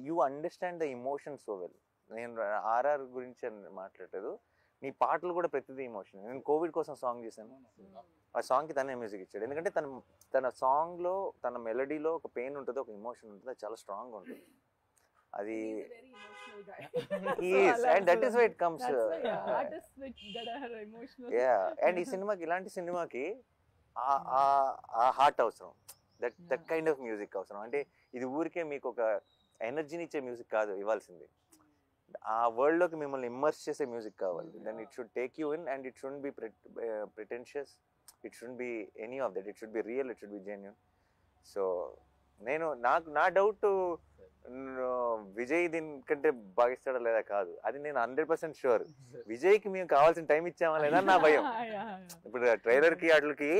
you understand the emotion so well. నేను ఆర్ఆర్ గురించి మాట్లాడలేదు, నీ పాటలు కూడా ప్రతిదీ ఇమోషన్. నేను కోవిడ్ కోసం సాంగ్ చేశాను, ఆ సాంగ్కి తనే మ్యూజిక్ ఇచ్చాడు. ఎందుకంటే తన సాంగ్లో, తన మెలడీలో ఒక పెయిన్ ఉంటుంది, ఒక ఇమోషన్ ఉంటుంది, అది చాలా స్ట్రాంగ్గా ఉంటుంది. అది and that is why it comes. And ఈ సినిమాకి, ఇలాంటి సినిమాకి ఆ హార్ట్ అవసరం, దట్ కైండ్ ఆఫ్ మ్యూజిక్ అవసరం. అంటే ఇది ఊరికే మీకు ఒక ఎనర్జీని ఇచ్చే మ్యూజిక్ కాదు ఇవ్వాల్సింది, ఆ వరల్డ్ లోకి మిమ్మల్ని ఇమ్మర్స్ చేసే మ్యూజిక్ కావాలి. Then it should take you in and it should be pretentious, it should be any of that, it should be real, it should be genuine. So నా డౌట్ విజయ్ దీనికంటే బాగా ఇస్తాడా లేదా కాదు, అది నేను 100% షూర్. విజయ్కి మేము కావాల్సిన టైం ఇచ్చామా లేదా నా భయం. ఇప్పుడు ట్రైలర్ కి వాటికి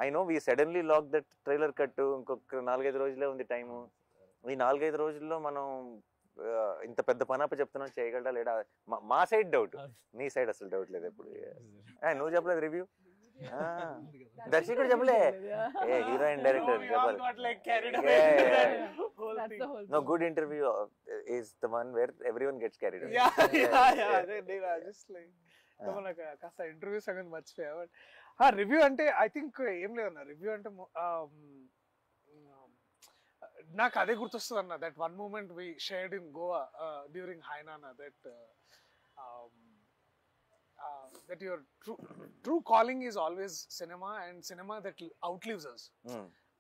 I know we suddenly lock that trailer cut, ఇంకొక 4-5 రోజులే ఉంది టైము. ఈ 4-5 రోజుల్లో మనం ఇంత పెద్ద పనప్ప చెప్తున్నాం, చేయగలడా లేడా మా సైడ్ డౌట్, నీ సైడ్ అసలు డౌట్ లేదు. ఎప్పుడు నువ్వు చెప్పలేదు రివ్యూ, దర్శకుడు చెప్పలే, ఏ హీరోయిన్ డైరెక్టర్ చెప్పాలి. No, good interview is the one where everyone gets carried away. just like కాస్త ఇంటర్వ్యూ సంగతి మర్చిపోయా. బట్ రివ్యూ అంటే ఐ థింక్ ఏం లేదన్న, రివ్యూ అంటే నాకు అదే గుర్తొస్తుంది అన్న, that one moment we shared in Goa during Hi Nanna, that your true calling is always cinema, and cinema that outlives us.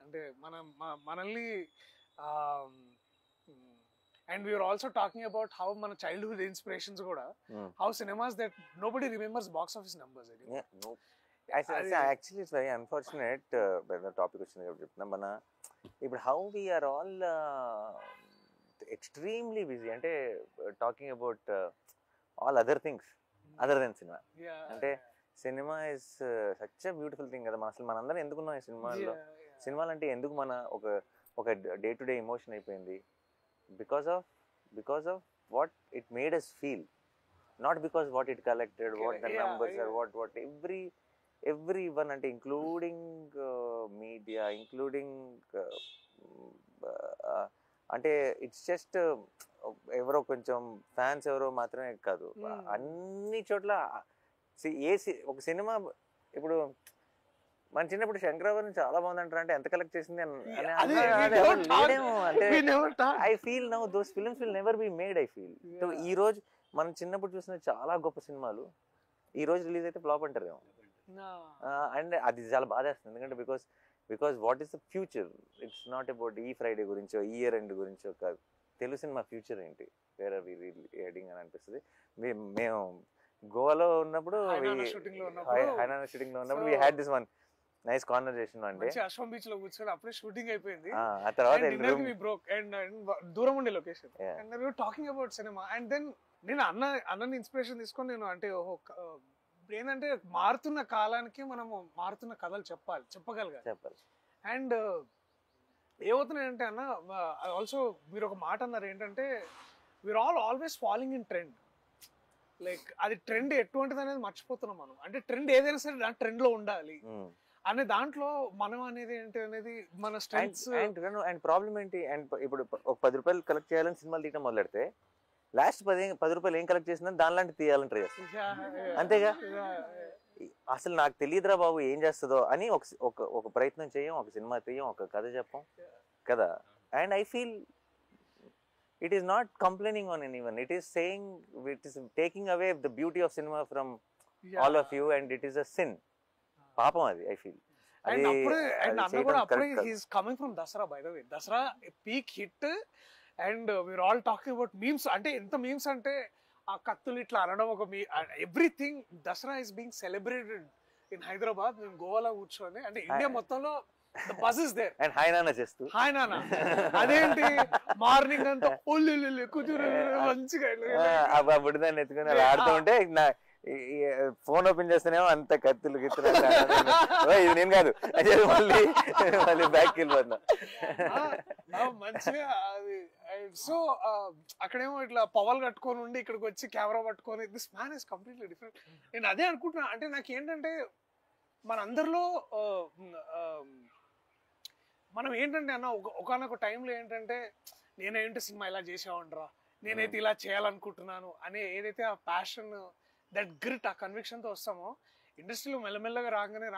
అంటే మనల్ని and we were also talking about how మన childhood inspirations కూడా, how cinemas that nobody remembers box office numbers. Actually it's very unfortunate. The topic వచ్చింది కాబట్టి చెప్తున్నా, మన ఇప్పుడు how we are all extremely busy, అంటే talking about all other things other than cinema. అంటే cinema is such a beautiful thing కదా. అసలు మనందరం ఎందుకున్నాం ఈ సినిమాల్లో? సినిమాలు అంటే ఎందుకు మన ఒక డే టు డే ఎమోషన్ అయిపోయింది, because of what it made us feel, not because what it collected, what the numbers are, what everyone, అంటే ఇంక్లూడింగ్ మీడియా, ఇంక్లూడింగ్ అంటే ఇట్స్ జస్ట్ ఎవరో కొంచెం ఫ్యాన్స్ ఎవరో మాత్రమే కాదు, అన్ని చోట్ల ఒక సినిమా. ఇప్పుడు మన చిన్నప్పుడు శంకరాభరణం చాలా బాగుందంటారు, అంటే ఎంత కలెక్ట్ చేసింది అంటే I feel now those films will never be made. I feel ఈ రోజు మనం చిన్నప్పుడు చూసిన చాలా గొప్ప సినిమాలు ఈ రోజు రిలీజ్ అయితే ఫ్లాప్ అంటారేమో. అండ్ అది చాలా బాధేస్తుంది, ఎందుకంటే because what is the future, it's not about ఈ ఫ్రైడే గురించో ఈ ఇయర్ ఎండ్ గురించో కాదు, తెలుగు సినిమా ఫ్యూచర్ ఏంటి, వేరే ఎడింగ్ అని అనిపిస్తుంది. మేము గోవాలో ఉన్నప్పుడు, హైనానా షూటింగ్ లో ఉన్నప్పుడు, we had this one nice conversation. అంటే అశ్వం బీచ్ లో కూర్చొని అప్పుడే షూటింగ్ అయిపోయింది, ఆ తర్వాత దూరం ఉండే location, and we were talking about సినిమా. అండ్ దెన్ నేను అన్నని ఇన్స్పిరేషన్ తీసుకొని నేను అంటే ఏంటంటే మారుతున్న కాలానికి మనము మారుతున్న కథలు చెప్పగలగాలి. అండ్ ఏమవుతున్నాయంటే అన్న, ఆల్సో మీరు ఒక మాట అన్నారు ఏంటంటే, we're always following in trend. Like అది ట్రెండ్ ఎటువంటిది అనేది మర్చిపోతున్నాం మనం. అంటే ట్రెండ్ ఏదైనా సరే దాని ట్రెండ్ లో ఉండాలి అనే దాంట్లో మనం అనేది ఏంటి అనేది మన స్ట్రెంగ్స్. అండ్ ప్రాబ్లం ఏంటి, అండ్ ఇప్పుడు ఒక 10 రూపాయలు కలెక్ట్ చేయాలని సినిమాలు తీయడం మొదలెడితే లాస్ట్ 10 రూపాయలు ఏం కలెక్ట్ చేసిందని దానిలాంటి తీయాలని ట్రై చేస్తాం, అంతేగా. అసలు నాకు తెలియదురా బాబు ఏం చేస్తుందో అని ఒక ప్రయత్నం చేయం, ఒక సినిమా తీయం, ఒక కథ చెప్పం కదా. And I feel it is not complaining on anyone, it is saying, it is taking away the beauty of cinema from all of you, and it is a sin. Paapam adi I feel. And Anna kuda appude he is coming from Dasara, by the way. Dasara a peak hit, and we are all talking about memes. Ante enta memes ante aa kattulu itla anadam oka everything Dasara is being celebrated in Hyderabad. మేము గోవాలో కూర్చొని, అంటే India మొత్తంలో the buzz is there. And hi Nanna చేస్తూ hi నాన్న అదేంటి morning అంతా ఒళ్ళు కూతురు మంచిగా ఆ బుడిదాన్ని ఎత్తుకుని అలా ఆడుతూ ఉంటే నా ఫోన్ ఓపెన్ చేస్తేనేమో అంత కత్తులు గిత్తులు ఇది నేను కాదు మళ్ళీ మళ్ళీ బ్యాక్ వెళ్ళిపోతున్నా. మంచిగా అది. సో అక్కడేమో ఇట్లా పవల్ కట్టుకొని ఉండి ఇక్కడికి వచ్చి కెమెరా పట్టుకొని this man is completely different. నేను అదే అనుకుంటున్నా. అంటే నాకు ఏంటంటే మనందరిలో మనం ఏంటంటే అన్న ఒకనొక టైంలో ఏంటంటే నేనేంటి సినిమా ఇలా చేసేవాడిరా, నేనైతే ఇలా చేయాలనుకుంటున్నాను అనే ఏదైతే ఆ ప్యాషన్, దట్ గ్రిట్, ఆ కన్విక్షన్తో వస్తామో ఇండస్ట్రీలో మెల్లమెల్లగా రాగానే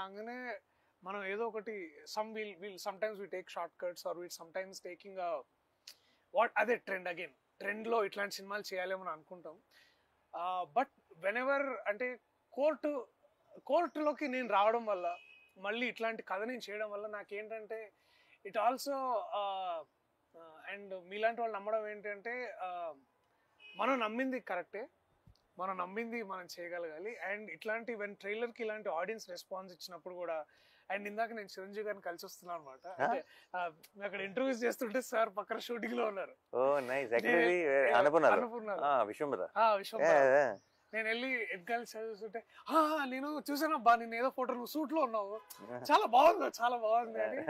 మనం ఏదో ఒకటి sometimes we take shortcuts or we sometimes taking అదే ట్రెండ్లో ఇట్లాంటి సినిమాలు చేయాలేమో అనుకుంటాం. బట్ వెన్ ఎవర్ అంటే కోర్టులోకి నేను రావడం వల్ల, మళ్ళీ ఇట్లాంటి కథ నేను చేయడం వల్ల నాకేంటంటే ఇట్ ఆల్సో అండ్ మీలాంటి వాళ్ళు నమ్మడం ఏంటంటే మనం నమ్మింది కరెక్టే, మనం నమ్మింది మనం చేయగలగాలి. అండ్ ఇట్లాంటి ట్రైలర్కి ఇలాంటి ఆడియన్స్ రెస్పాన్స్ ఇచ్చినప్పుడు కూడా, అండ్ ఇందాక నేను చిరంజీవి గారిని కలిసి వస్తున్నాను అనమాట. అంటే అక్కడ ఇంటర్వ్యూస్ చేస్తుంటే సార్ పక్కన షూటింగ్ లో ఉన్నారు. నేను వెళ్ళి ఎగ్గాలి చదువుతుంటే నేను చూసానబ్బా నేను ఏదో ఫోటో నువ్వు సూట్ లో ఉన్నావు, చాలా బాగుంది అని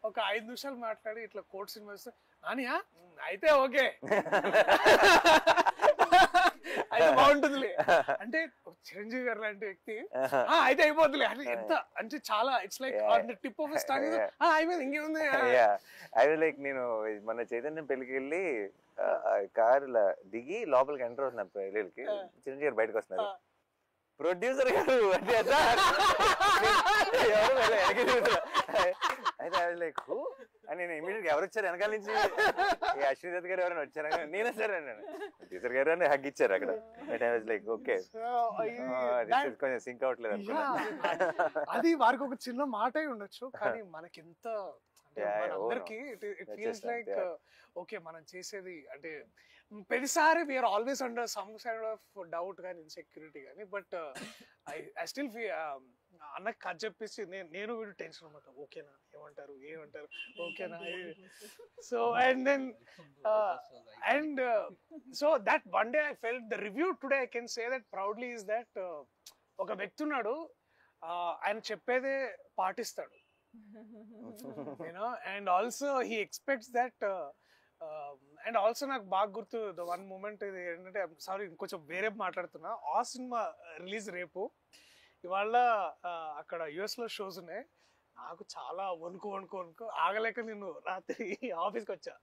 ఒక 5 నిమిషాలు మాట్లాడి ఇట్లా కోర్ట్ సినిమా ఇస్తే నానియా అయితే ఓకే అయితే బాగుంటుందిలే అంటే చిరంజీవి గారు లాంటి వ్యక్తి అయితే అయిపోతులే అని ఎంత అంటే చాలా it's like tip of star అయిపోయింది ఇంకేముంది. అది లైక్ నేను మన చైతన్యం పెళ్లికి వెళ్ళి కార్ దిగి లోపలికి ఎంటర్ అవుతున్నారు పెళ్ళికి, చిరంజీవి గారు బయటకు వస్తున్నారు, ప్రొడ్యూసర్ గారు అంటే అయితే లైక్ అని నేను ఇమీడియట్ ఎవరు వచ్చారు వెనకాల నుంచి, అశ్విని దత్ గారు ఎవరైనా వచ్చారా, నేనే సార్ అన్నాను, ప్రొడ్యూసర్ గారు అని హగ్ ఇచ్చారు అక్కడ. లైక్ ఓకే కొంచెం సింక్ అవట్లేదు అనుకున్నా. అది వారికి ఒక చిన్న మాట ఉండొచ్చు, కానీ మనకి ఎంత అందరికి ఇట్ ఫీల్స్ లైక్ ఓకే మనం చేసేది అంటే ప్రతిసారి we're always under some side of doubt కానీ ఇన్సెక్యూరిటీ కానీ. బట్ ఐ స్టిల్ ఫీల్ అన్నకి కథ చెప్పేసి నేను వీడు టెన్షన్ అనమాట, ఓకేనా ఏమంటారు ఓకేనా. So and then and so that one day I felt the review today I can say that proudly is that ఒక వ్యక్తి ఉన్నాడు, ఆయన చెప్పేదే పాటిస్తాడు, you know, and also he expects that. And also నాకు బాగా గుర్తు ద వన్ మూమెంట్ ఇది ఏంటంటే, సారీ ఇంకొంచెం వేరే మాట్లాడుతున్నా, ఆ సినిమా రిలీజ్ రేపు, ఇవాళ అక్కడ US లో షోస్ ఉన్నాయి, నాకు చాలా వణుకు ఆగలేక నేను రాత్రి ఆఫీస్కి వచ్చా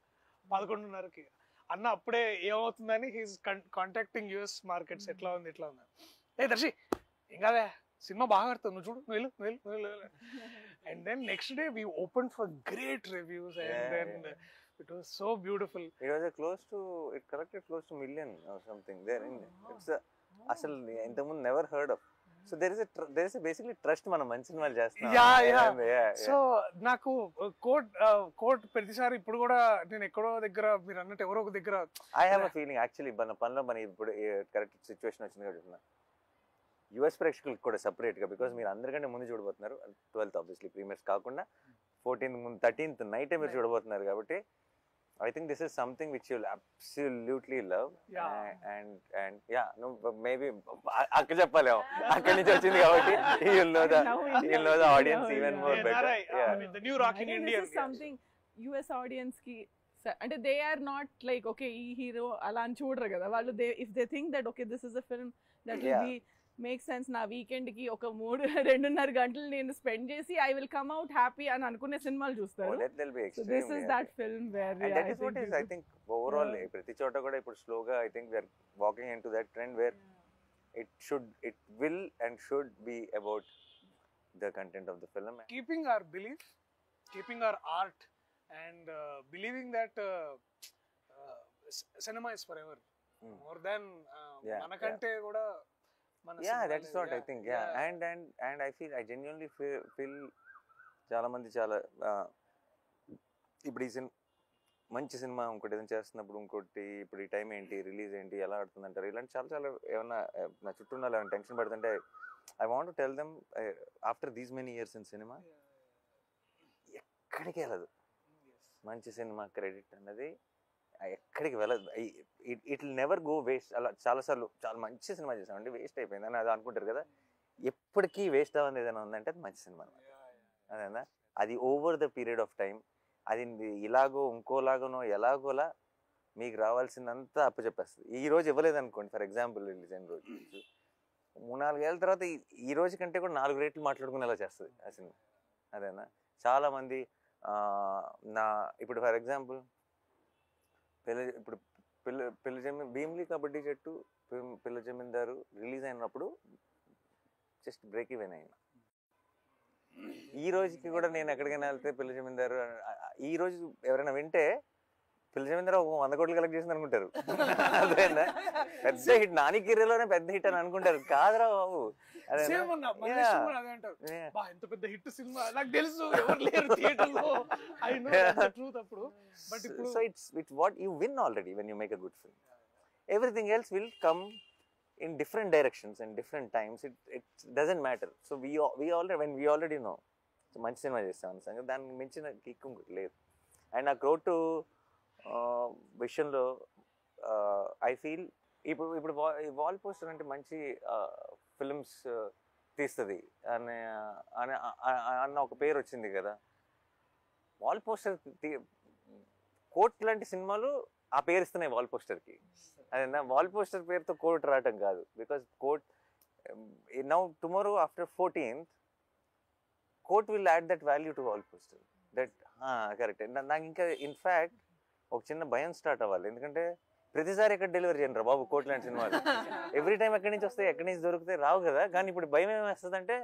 11:30కి. అన్న అప్పుడే ఏమవుతుందని హీస్ కాంటాక్టింగ్ US మార్కెట్స్, ఎట్లా ఉంది ఏ దర్శి ఏం కాదే సినిమా బాగా ఆడుతుంది, నువ్వు చూడు నువ్వు వెళ్ళు. And then next day we opened for great reviews and then it was so beautiful. It was it collected close to million or something there in it's asal intamundu never heard of. So there is a basically trust మనం మంచి సినిమాలు చేస్తున్నాం. So నాకు court ప్రతిసారి ఇప్పుడు కూడా నేను ఎక్కడో దగ్గర మీరు అన్నట్టు ఎవరో ఒక దగ్గర I have a feeling actually మన పనిలో మన ఇప్పుడు కరెక్ట్ సిచ్యువేషన్ వచ్చింది కాబట్టి US ప్రేక్షకులకు కూడా సెపరేట్ గా, బికాస్ మీరు అందరికంటే ముందు చూడబోతున్నారు 12th ఆబ్వియస్లీ ప్రీమియర్స్ కాకుండా 14th ముందు 13th నైట్ మీరు చూడబోతున్నారు కాబట్టి I think this is something which you'll absolutely love. And yeah, no, maybe akka cheppalem akkadi nunchi vachindi kabatti you'll know the audience even more better. I mean the new rocking Indian. This is something US audience ki అంటే they are not like okay ee hero ala అని చూడరు కదా వాళ్ళు. If they think that okay this is a film that will be make sense నా weekend కి ఒక 2.5 గంటలు నేను స్పెండ్ చేసి I will come out happy అని అనుకునే సినిమాలు చూస్తారు. So this is that film where that is what is I think overall ప్రతి చోట కూడా ఇప్పుడు స్లోగా I think we are walking into that trend where it will and should be about the content of the film, keeping our belief, keeping our art and believing that cinema is forever, more than manakante kuda. That is what I think. And I genuinely feel చాలా మంది చాలా ఇప్పుడు ఈ మంచి cinema ఇంకోటి ఏదైనా చేస్తున్నప్పుడు ఇంకోటి ఇప్పుడు ఈ టైం ఏంటి రిలీజ్ ఏంటి ఎలా ఆడుతుంది అంటారు, ఇలాంటి చాలా ఏమన్నా నా చుట్టూ ఉన్న ఏమైనా టెన్షన్ పడుతుంటే I want to tell them after these many years in cinema ఎక్కడికి వెళ్ళదు. మంచి సినిమా క్రెడిట్ అన్నది ఎక్కడికి వెళ్ళదు. It will never go waste. అలా చాలాసార్లు చాలా మంచి సినిమా చేసామండి, వేస్ట్ అయిపోయింది అని అది అనుకుంటారు కదా. ఎప్పటికీ వేస్ట్ అవ్వని ఏదైనా ఉందంటే అది మంచి సినిమా. అదేనా, అది over the period of time అది ఇలాగో ఇంకోలాగనో ఎలాగోలా మీకు రావాల్సిందంతా అప్పచెప్పేస్తుంది. ఈ రోజు ఇవ్వలేదు అనుకోండి, ఫర్ ఎగ్జాంపుల్ రిలీజ్ అయిన రోజు 3-4 ఏళ్ళ తర్వాత ఈ రోజు కంటే కూడా 4 రేట్లు మాట్లాడుకునేలా చేస్తుంది ఆ సినిమా. అదేనా, చాలామంది ఇప్పుడు ఫర్ ఎగ్జాంపుల్ భీమ్లీ కబడ్డీ జట్టు పిల్ల జమీందారు రిలీజ్ అయినప్పుడు జస్ట్ బ్రేక్ ఈవెన్ అయినా. ఈ రోజుకి కూడా నేను ఎక్కడికైనా వెళ్తే పిల్ల జమీందారు ఈ రోజు ఎవరైనా వింటే పిల్ల జమీందారు 100 కోట్లు కలెక్ట్ చేసింది అనుకుంటారు. అదేనా, పెద్ద హిట్, నాని కిర్రలోనే పెద్ద హిట్ అని అనుకుంటారు. కాదురా బాబు, ఎంత పెద్ద హిట్ సినిమా నాకు తెలుసు, ఎవరు లేరు థియేటర్లో. ఐ నో ద ట్రూత్ అప్పుడు. బట్ ఇప్పుడు so it's what you win already when you make a good film. Everything else will come in different directions and different times. It doesn't matter. So we already know so మంచి cinema చేస్తామని సంగతి దానికి మించిన kick లేదు. And నా క్రోటు విషయంలో I feel ఇప్పుడు wall poster అంటే మంచి ఫిల్మ్స్ తీస్తుంది అన్న ఒక పేరు వచ్చింది కదా. వాల్ పోస్టర్ కోట్ లాంటి సినిమాలు ఆ పేరు ఇస్తున్నాయి వాల్ పోస్టర్కి. అదేనా, వాల్ పోస్టర్ పేరుతో కోట్ రావటం కాదు. Because Court now tomorrow after 14th Court will add that value to Wall Poster. That correct. నాకు ఇంకా ఇన్ఫ్యాక్ట్ ఒక చిన్న భయం స్టార్ట్ అవ్వాలి. ఎందుకంటే ప్రతిసారి ఎక్కడ డెలివరీ చేయండి రా బాబు కోట్ లాంటి సినిమాలు. ఎవ్రీ టైం ఎక్కడి నుంచి వస్తాయి, ఎక్కడి నుంచి దొరుకుతాయి, రావు కదా. కానీ ఇప్పుడు భయం ఏమేస్తుందంటే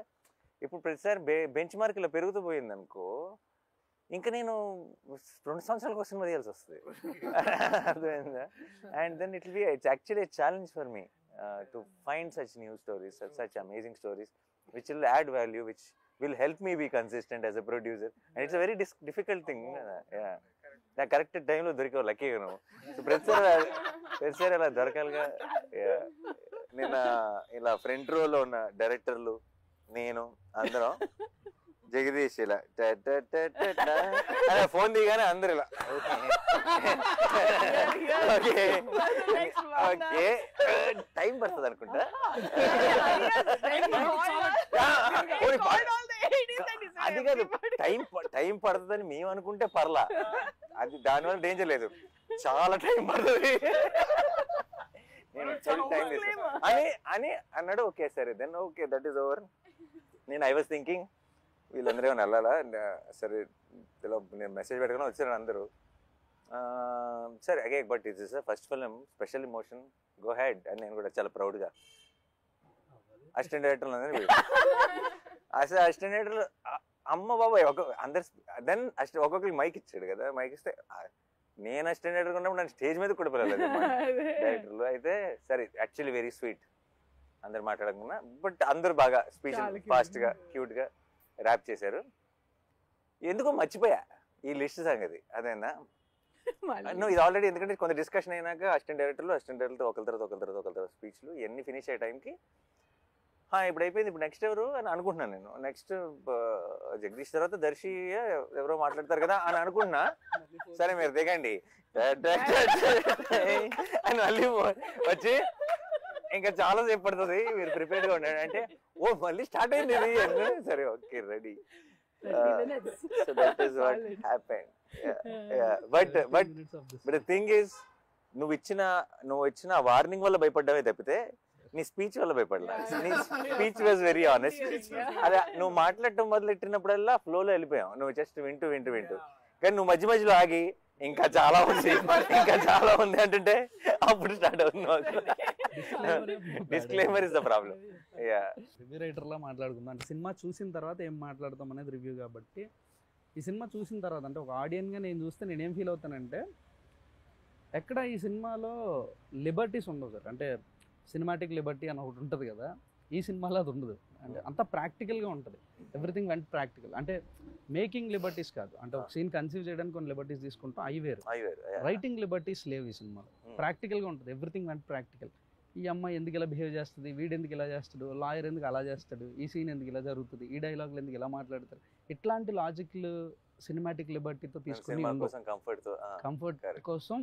ఇప్పుడు ప్రతిసారి బెంచ్ మార్క్ ఇలా పెరుగుతూ పోయింది అనుకో, ఇంకా నేను 2 సంవత్సరాలకు ఒక సినిమా తీయాల్సి వస్తుంది. అర్థమైందా? And then it's actually challenge for me to find such new stories, such amazing stories which will add value, which will help me be consistent as a producer. And it's a very difficult thing. నాకు correct టైంలో దొరికావు, లక్కీగా నువ్వు. So ప్రతిసారి అలా దొరకాలిగా. నేను ఇలా front రోలో ఉన్న డైరెక్టర్లు, నేను అందరం జగదీష్ ఇలా ఫోన్ దిగానే అందరు ఇలా ఓకే ఓకే టైం పడుతుంది అనుకుంటా. అది కాదు, టైం పడుతుందని మేము అనుకుంటే పర్లా, అది దానివల్ల డేంజర్ లేదు. చాలా టైం పడుతుంది అని అన్నాడు. ఓకే సరే then okay that is over. నేను ఐ వాజ్ థింకింగ్ వీళ్ళందరూ ఏమైనా వెళ్ళాలా, సరే ఇలా నేను మెసేజ్ పెట్టుకుని వచ్చాను అందరూ. సరే అగే but it's is first film, special emotion, go head అని నేను కూడా చాలా ప్రౌడ్గా అసిస్టెంట్ డైరెక్టర్లు అందరూ అసిస్టెంట్ డైరెక్టర్లు అమ్మ బాబాయ్ అందరు. దెన్ ఒక్కొక్కరికి మైక్ ఇచ్చాడు కదా, మైక్ ఇస్తే నేను అసిస్టెంట్ డైరెక్టర్ ఉన్నప్పుడు నన్ను స్టేజ్ మీద కూడా పిలవలేదు డైరెక్టర్లు. అయితే సరే యాక్చువల్లీ వెరీ స్వీట్, అందరు మాట్లాడకుండా, బట్ అందరూ బాగా స్పీచ్ ఫాస్ట్గా క్యూట్గా ర్యాప్ చేశారు. ఎందుకో మర్చిపోయా ఈ లిస్ట్ సంగతి. అదేనా నువ్వు ఇది ఆల్రెడీ, ఎందుకంటే కొంత డిస్కషన్ అయినాక అసిస్టెంట్ డైరెక్టర్తో ఒకరి తర్వాత స్పీచ్లు ఇవన్నీ ఫినిష్ అయ్యే టైంకి ఇప్పుడు అయిపోయింది, ఇప్పుడు నెక్స్ట్ ఎవరు అని అనుకుంటున్నాను నేను. నెక్స్ట్ జగదీష్ తర్వాత దర్శి ఎవరో మాట్లాడతారు కదా అని అనుకుంటున్నా. సరే మీరు దిగండి అని మళ్ళీ వచ్చి ఇంకా చాలా సేపు పడుతుంది, మీరు ప్రిపేర్డ్గా ఉండండి అంటే ఓ మళ్ళీ స్టార్ట్ అయింది ఇది. సరే okay ready. So that is what happened. But the thing is, నువ్వు ఇచ్చిన వార్నింగ్ వల్ల భయపడ్డావే తప్పితే నీ స్పీచ్ వల్ల భయపడలా. నీ స్పీచ్ వాజ్ వెరీ ఆనెస్ట్. అదే నువ్వు మాట్లాడటం మొదలెట్టినప్పుడల్లా ఫ్లోలో వెళ్ళిపోయావు, నువ్వు జస్ట్ వింటూ కానీ నువ్వు మధ్యలో ఆగి ఇంకా చాలా ఉంది అంటుంటే అప్పుడు స్టార్ట్ అవుతుంది. Disclaimer is the problem. Review రైటర్లా మాట్లాడుకుందాం అంటే సినిమా చూసిన తర్వాత ఏం మాట్లాడతాం అనేది రివ్యూ. కాబట్టి ఈ సినిమా చూసిన తర్వాత అంటే ఒక ఆడియన్గా నేను చూస్తే నేనేం ఫీల్ అవుతానంటే, ఎక్కడ ఈ సినిమాలో లిబర్టీస్ ఉండవు సార్. అంటే సినిమాటిక్ లిబర్టీ అని ఒకటి ఉంటుంది కదా, ఈ సినిమాలో అది ఉండదు. అంటే అంత ప్రాక్టికల్గా ఉంటుంది, ఎవ్రీథింగ్ వెంట్ ప్రాక్టికల్. అంటే మేకింగ్ లిబర్టీస్ కాదు, అంటే ఒక సీన్ కన్సీవ్ చేయడానికి కొన్ని లిబర్టీస్ తీసుకుంటాం, అవి వేరు. రైటింగ్ లిబర్టీస్ లేవు ఈ సినిమాలో, ప్రాక్టికల్గా ఉంటుంది, ఎవ్రీథింగ్ వెంట్ ప్రాక్టికల్. ఈ అమ్మాయి ఎందుకు ఇలా బిహేవ్ చేస్తుంది, వీడు ఎందుకు ఇలా చేస్తాడు, లాయర్ ఎందుకు అలా చేస్తాడు, ఈ సీన్ ఎందుకు ఇలా జరుగుతుంది, ఈ డైలాగులు ఎందుకు ఇలా మాట్లాడతారు, ఇట్లాంటి లాజిక్లు సినిమాటిక్ లిబర్టీతో తీసుకుని సినిమా కోసం కంఫర్ట్ తో కంఫర్ట్ correct. కోసం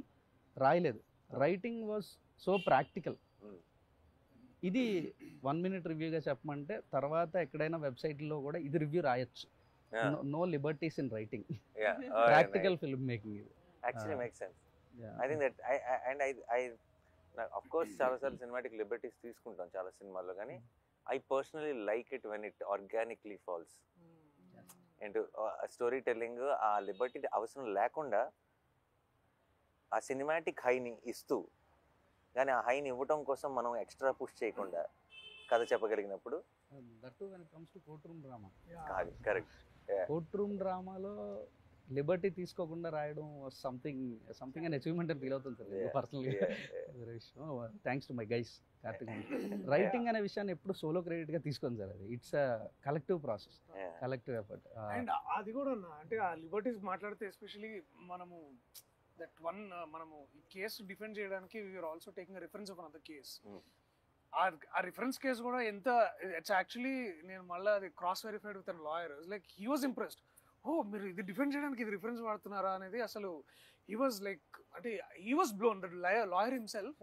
రాయలేదు. Writing was so practical. ఇది 1 minute రివ్యూగా చెప్పమంటే తర్వాత ఎక్కడైనా వెబ్సైట్లో కూడా ఇది రివ్యూ రాయొచ్చు. No liberties in writing, practical film making ఇది. Actually make sense. I think that I of course చాలాసార్లు సినిమాటిక్ లిబర్టీస్ తీసుకుంటాం చాలా సినిమాల్లో, కానీ I personally like it when it organically falls and story telling. ఆ లిబర్టీ అవసరం లేకుండా ఆ సినిమాటిక్ హైని ఇస్తూ, కానీ ఆ హైని ఇవ్వటం కోసం మనం ఎక్స్ట్రా పుష్ చేయకుండా కథ చెప్పగలిగినప్పుడు that when it comes to court room drama. కాదు కరెక్ట్. కోర్ట్ రూమ్ డ్రామాలో లిబర్టీ తీసుకోకుండా రాయడం సంథింగ్ అండ్ అచీవ్మెంట్ అని ఫీల్ అవుతుంది సార్ పర్సనల్గా. Thanks to my guys Karthik. Writing అనే విషయాన్ని ఎప్పుడు సోలో క్రెడిట్గా తీసుకోండి సార్, అది it's a collective process, collective effort. And అది కూడా అంటే ఆ లిబర్టీస్ మాట్లాడితే ఎస్పెషలీ మనము దట్ వన్ మనము ఈ కేసు డిఫెండ్ చేయడానికి we are also taking reference of another case. ఆ రిఫరెన్స్ కేసు కూడా ఎంత ఇట్స్ యాక్చువల్లీ నేను మళ్ళీ అది cross verified with an lawyer. Like he was impressed. ఓ మీరు ఇది డిఫెండ్ చేయడానికి ఇది రిఫరెన్స్ వాడుతున్నారా అనేది అసలు హీ వాజ్ లైక్ అంటే he was blown that lawyer himself.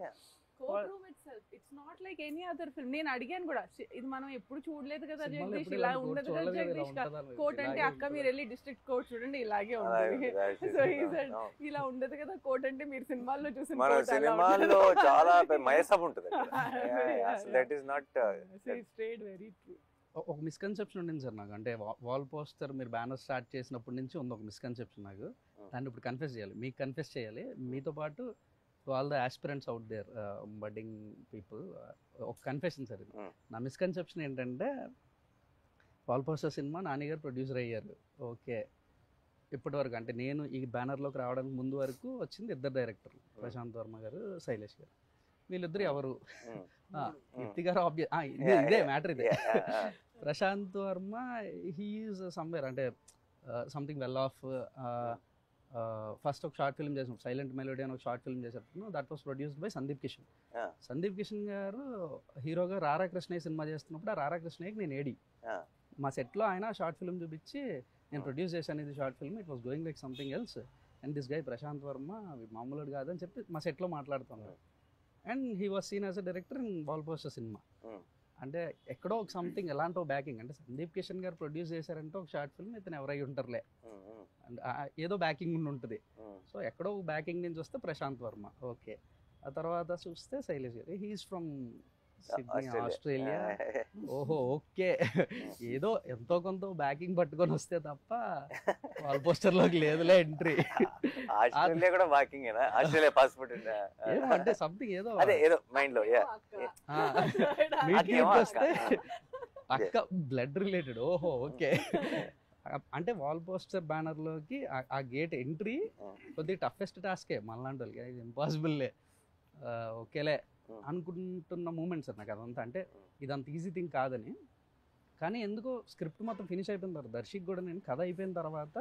Court itself, it's not like any other film. నేను అడిగాను కూడా, ఇది మనం ఎప్పుడు చూడలేదు కదా జగదీష్, ఇలా ఉండదు కదా జగదీష్. కోర్ట్ అంటే అక్క మీరు వెళ్ళి డిస్ట్రిక్ట్ కోర్ట్ చూడండి ఇలాగే ఉంటుంది. సో ఇలా ఉండదు కదా కోర్ట్ అంటే మీరు సినిమాల్లో చూసిన మన సినిమాల్లో చాలా మయసబ్ ఉంటుంది. That is not straight very true. ఒక మిస్కన్సెప్షన్ ఉండింది సార్ నాకు, అంటే వాల్ పోస్టర్ మీరు బ్యానర్ స్టార్ట్ చేసినప్పటి నుంచి ఉంది ఒక మిస్కన్సెప్షన్ నాకు. దాన్ని ఇప్పుడు కన్ఫెస్ చేయాలి, మీకు కన్ఫెస్ చేయాలి, మీతో పాటు all the aspirants out there, budding people. ఒక కన్ఫెషన్ సార్ ఇది. నా మిస్కన్సెప్షన్ ఏంటంటే వాల్ పోస్టర్ సినిమా నానిగారు ప్రొడ్యూసర్ అయ్యారు, ఓకే. ఇప్పటి వరకు అంటే నేను ఈ బ్యానర్లోకి రావడానికి ముందు వరకు వచ్చింది 2 డైరెక్టర్లు, ప్రశాంత్ వర్మ గారు, శైలేష్ గారు. వీళ్ళిద్దరు ఎవరు? వ్యక్తి గారు ఇదే మ్యాటర్ ఇదే. ప్రశాంత్ వర్మ హీఈస్ సమ్వేర్ అంటే సంథింగ్ వెల్ ఆఫ్. ఫస్ట్ ఒక షార్ట్ ఫిల్మ్ చేసినప్పుడు సైలెంట్ మెలోడీ అని ఒక షార్ట్ ఫిల్మ్ చేసేటప్పుడు that was produced by Sandeep Kishan. Sandeep Kishan గారు హీరోగా రారా కృష్ణయ్య సినిమా చేస్తున్నప్పుడు ఆ రారా కృష్ణయ్యకి నేను ఏడి మా సెట్లో ఆయన షార్ట్ ఫిల్మ్ చూపించి నేను ప్రొడ్యూస్ చేశాను ఇది short film, it was going like something else and this guy Prashanth Varma మామూలుడు కాదని చెప్పి మా సెట్లో మాట్లాడుతున్నాడు. And he was seen as a director in Wall Poster Cinema. అంటే ఎక్కడో ఒక సంథింగ్ ఎలాంటి బ్యాకింగ్, అంటే సందీప్ కిషన్ గారు ప్రొడ్యూస్ చేశారంటే ఒక షార్ట్ ఫిల్మ్ ఇతను ఎవరై ఉంటారులే, అండ్ ఏదో బ్యాకింగ్ ఉండి ఉంటుంది. సో ఎక్కడో బ్యాకింగ్ నుంచి వస్తే ప్రశాంత్ వర్మ, ఓకే. ఆ తర్వాత చూస్తే శైలేష్ గారు, హీఈస్ ఫ్రమ్ సిడ్నీ, ఆస్ట్రేలియా. ఓహో ఓకే, ఏదో ఎంతో కొంత బ్యాకింగ్ పట్టుకొని వస్తే తప్ప వాల్ పోస్టర్ లోకి లేదులే ఎంట్రీ. ఆస్ట్రేలియా కూడా బ్యాకింగ్ ఆస్ట్రేలియా పాస్పోర్ట్ అంటే సంథింగ్ ఏదో ఏదో మైండ్ లో వస్తే అక్క బ్లడ్ రిలేటెడ్. ఓహో ఓకే. అంటే వాల్ పోస్టర్ బ్యానర్ లోకి ఆ గేట్ ఎంట్రీ కొద్దిగా టఫెస్ట్ టాస్కే మనలాంటి వాళ్ళకి, ఇది ఇంపాసిబుల్లే, ఓకేలే అనుకుంటున్న మూమెంట్ సార్ నాకు అదంతా. అంటే ఇదంత ఈజీ థింగ్ కాదని, కానీ ఎందుకో స్క్రిప్ట్ మొత్తం ఫినిష్ అయిపోయిన తర్వాత దర్శక్ కూడా నేను కథ అయిపోయిన తర్వాత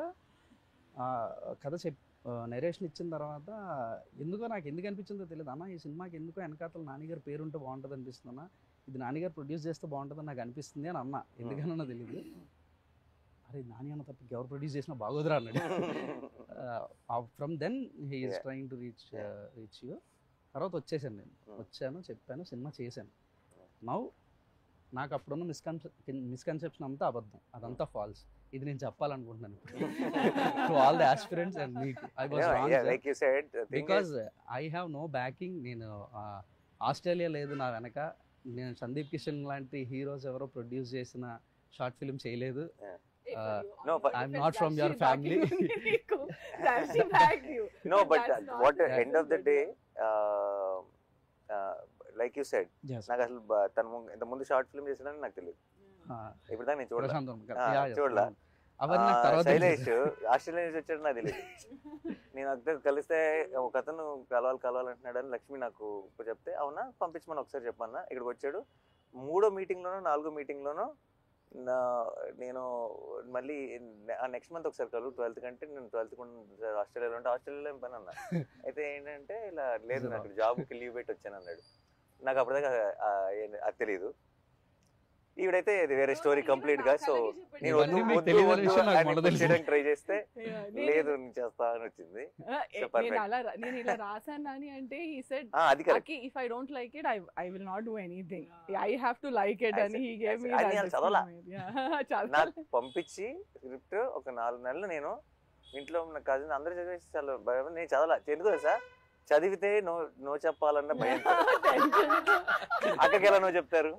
కథ నరేషన్ ఇచ్చిన తర్వాత ఎందుకో నాకు ఎందుకు అనిపించిందో తెలియదు, అన్న ఈ సినిమాకి ఎందుకో వెనకాతల నానిగారు పేరుంటే బాగుంటుంది అనిపిస్తుందన్నా, ఇది నానిగారు ప్రొడ్యూస్ చేస్తే బాగుంటుందని నాకు అనిపిస్తుంది అని అన్నా. ఎందుకన్నా తెలియదు. అరే నాని అన్న తప్ప ఎవరు ప్రొడ్యూస్ చేసినా బాగోదురా అన్నాడు. From then he is trying to reach you. తర్వాత వచ్చేసాను, నేను వచ్చాను, చెప్పాను, సినిమా చేశాను. నౌ నాకు అప్పుడున్న మిస్కన్సెప్షన్ అంతా అబద్ధం, అదంతా ఫాల్స్. ఇది నేను చెప్పాలనుకుంటున్నాను to all the aspirants and మీకు. I was wrong because I have no backing. నేను ఆస్ట్రేలియా లేదు నా వెనక, నేను సందీప్ కిషన్ లాంటి హీరోస్ ఎవరో ప్రొడ్యూస్ చేసిన షార్ట్ ఫిల్మ్ చేయలేదు. I'm not from your family. No, but what end of the day, like you said, నాకు అసలు తను ఇంత ముందు షార్ట్ ఫిల్మ్ చేసాడని నాకు తెలియదు. ఇప్పుడు దాకా నేను చూడలా. శైలేష్ ఆస్ట్రేలియా నుంచి వచ్చాడు నాకు తెలియదు. నేను అక్కడ కలిస్తే ఒక అతను కలవాలంటున్నాడు అని లక్ష్మి నాకు చెప్తే, అవునా పంపించమని ఒకసారి చెప్పన్నా. ఇక్కడికి వచ్చాడు. 3వ మీటింగ్లోనో 4వ మీటింగ్లోనో నేను మళ్ళీ నెక్స్ట్ మంత్ ఒకసారి కలువు 12th కంటే నేను 12th ఆస్ట్రేలియాలో ఉంటే ఆస్ట్రేలియాలో ఏం పని అన్నా. అయితే ఏంటంటే ఇలా లేదు నాకు జాబ్కి లీవ్ పెట్టి వచ్చాను అన్నాడు. నాకు అప్పటిదాకా అది తెలియదు. ఈవిడైతే ఇది వేరే స్టోరీ కంప్లీట్ గా. సో నేను ఇవన్నీ మీకు తెలియని విషయం నాకు మొదలు తెలుసు. చేయడానికి ట్రై చేస్తే లేదు నేను చేస్తా అని వచ్చింది. నేను ఇలా రాసాను అంటే he said అది correct. Aki, if I don't like it, I will not do anything. I have to like it, and he gave me అది that నేను చదవలా. disclaimer. నాకు పంపించి స్క్రిప్ట్ ఒక 4 నెలలు నేను ఇంట్లో ఉన్న కజిన్ అందరూ చదివేసి చాలా భయం. నేను చదవలా. ఎందుకు తెలుసా, చదివితే నో చెప్పాలన్న భయం. అక్కకి ఎలా నో చెప్తారు?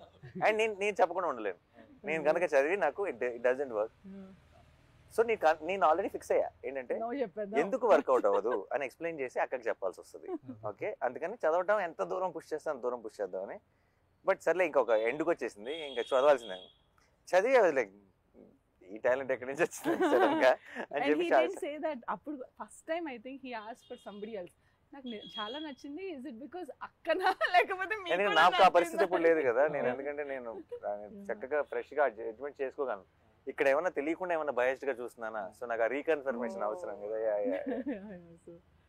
అండ్ నేను చెప్పకుండా ఉండలేను. నేను కనుక చదివి నాకు ఇట్ డజంట్ వర్క్. సో నేను ఆల్రెడీ ఫిక్స్ అయ్యా ఏంటంటే No చెప్పేద్దాం. ఎందుకు వర్కౌట్ అవ్వదు అని ఎక్స్ప్లెయిన్ చేసి అక్కకి చెప్పాల్సి వస్తుంది. ఓకే, అందుకని చదవటం ఎంత దూరం పుష్ చేస్తే అంత దూరం పుష్ చేద్దామని. బట్ సర్లే ఇంకొక ఎండ్కి వచ్చేసింది, ఇంకా చదవాల్సిందే. చదివి లైక్ ఈ టాలెంట్ ఎక్కడి నుంచి వచ్చింది సడన్ గా అని And చెప్పి he didn't say that. అప్పుడు first time I think he asked for somebody else. నాకు చాలా నచ్చింది. ఇస్ ఇట్ బికాస్ అక్కనా లేకపోతే మీకు నేను కూడా నాకు ఆ పరిస్థితి నచ్చిందా? ఇప్పుడు లేదు కదా. నేను ఎందుకంటే నేను చక్కగా ఫ్రెష్ గా జడ్జ్మెంట్ చేసుకోగలను. ఇక్కడ ఏమన్నా తెలియకుండా ఏమన్నా బయస్డ్ గా చూస్తున్నానా? సో నాకు ఆ రీకన్ఫర్మేషన్ అవసరం కదా.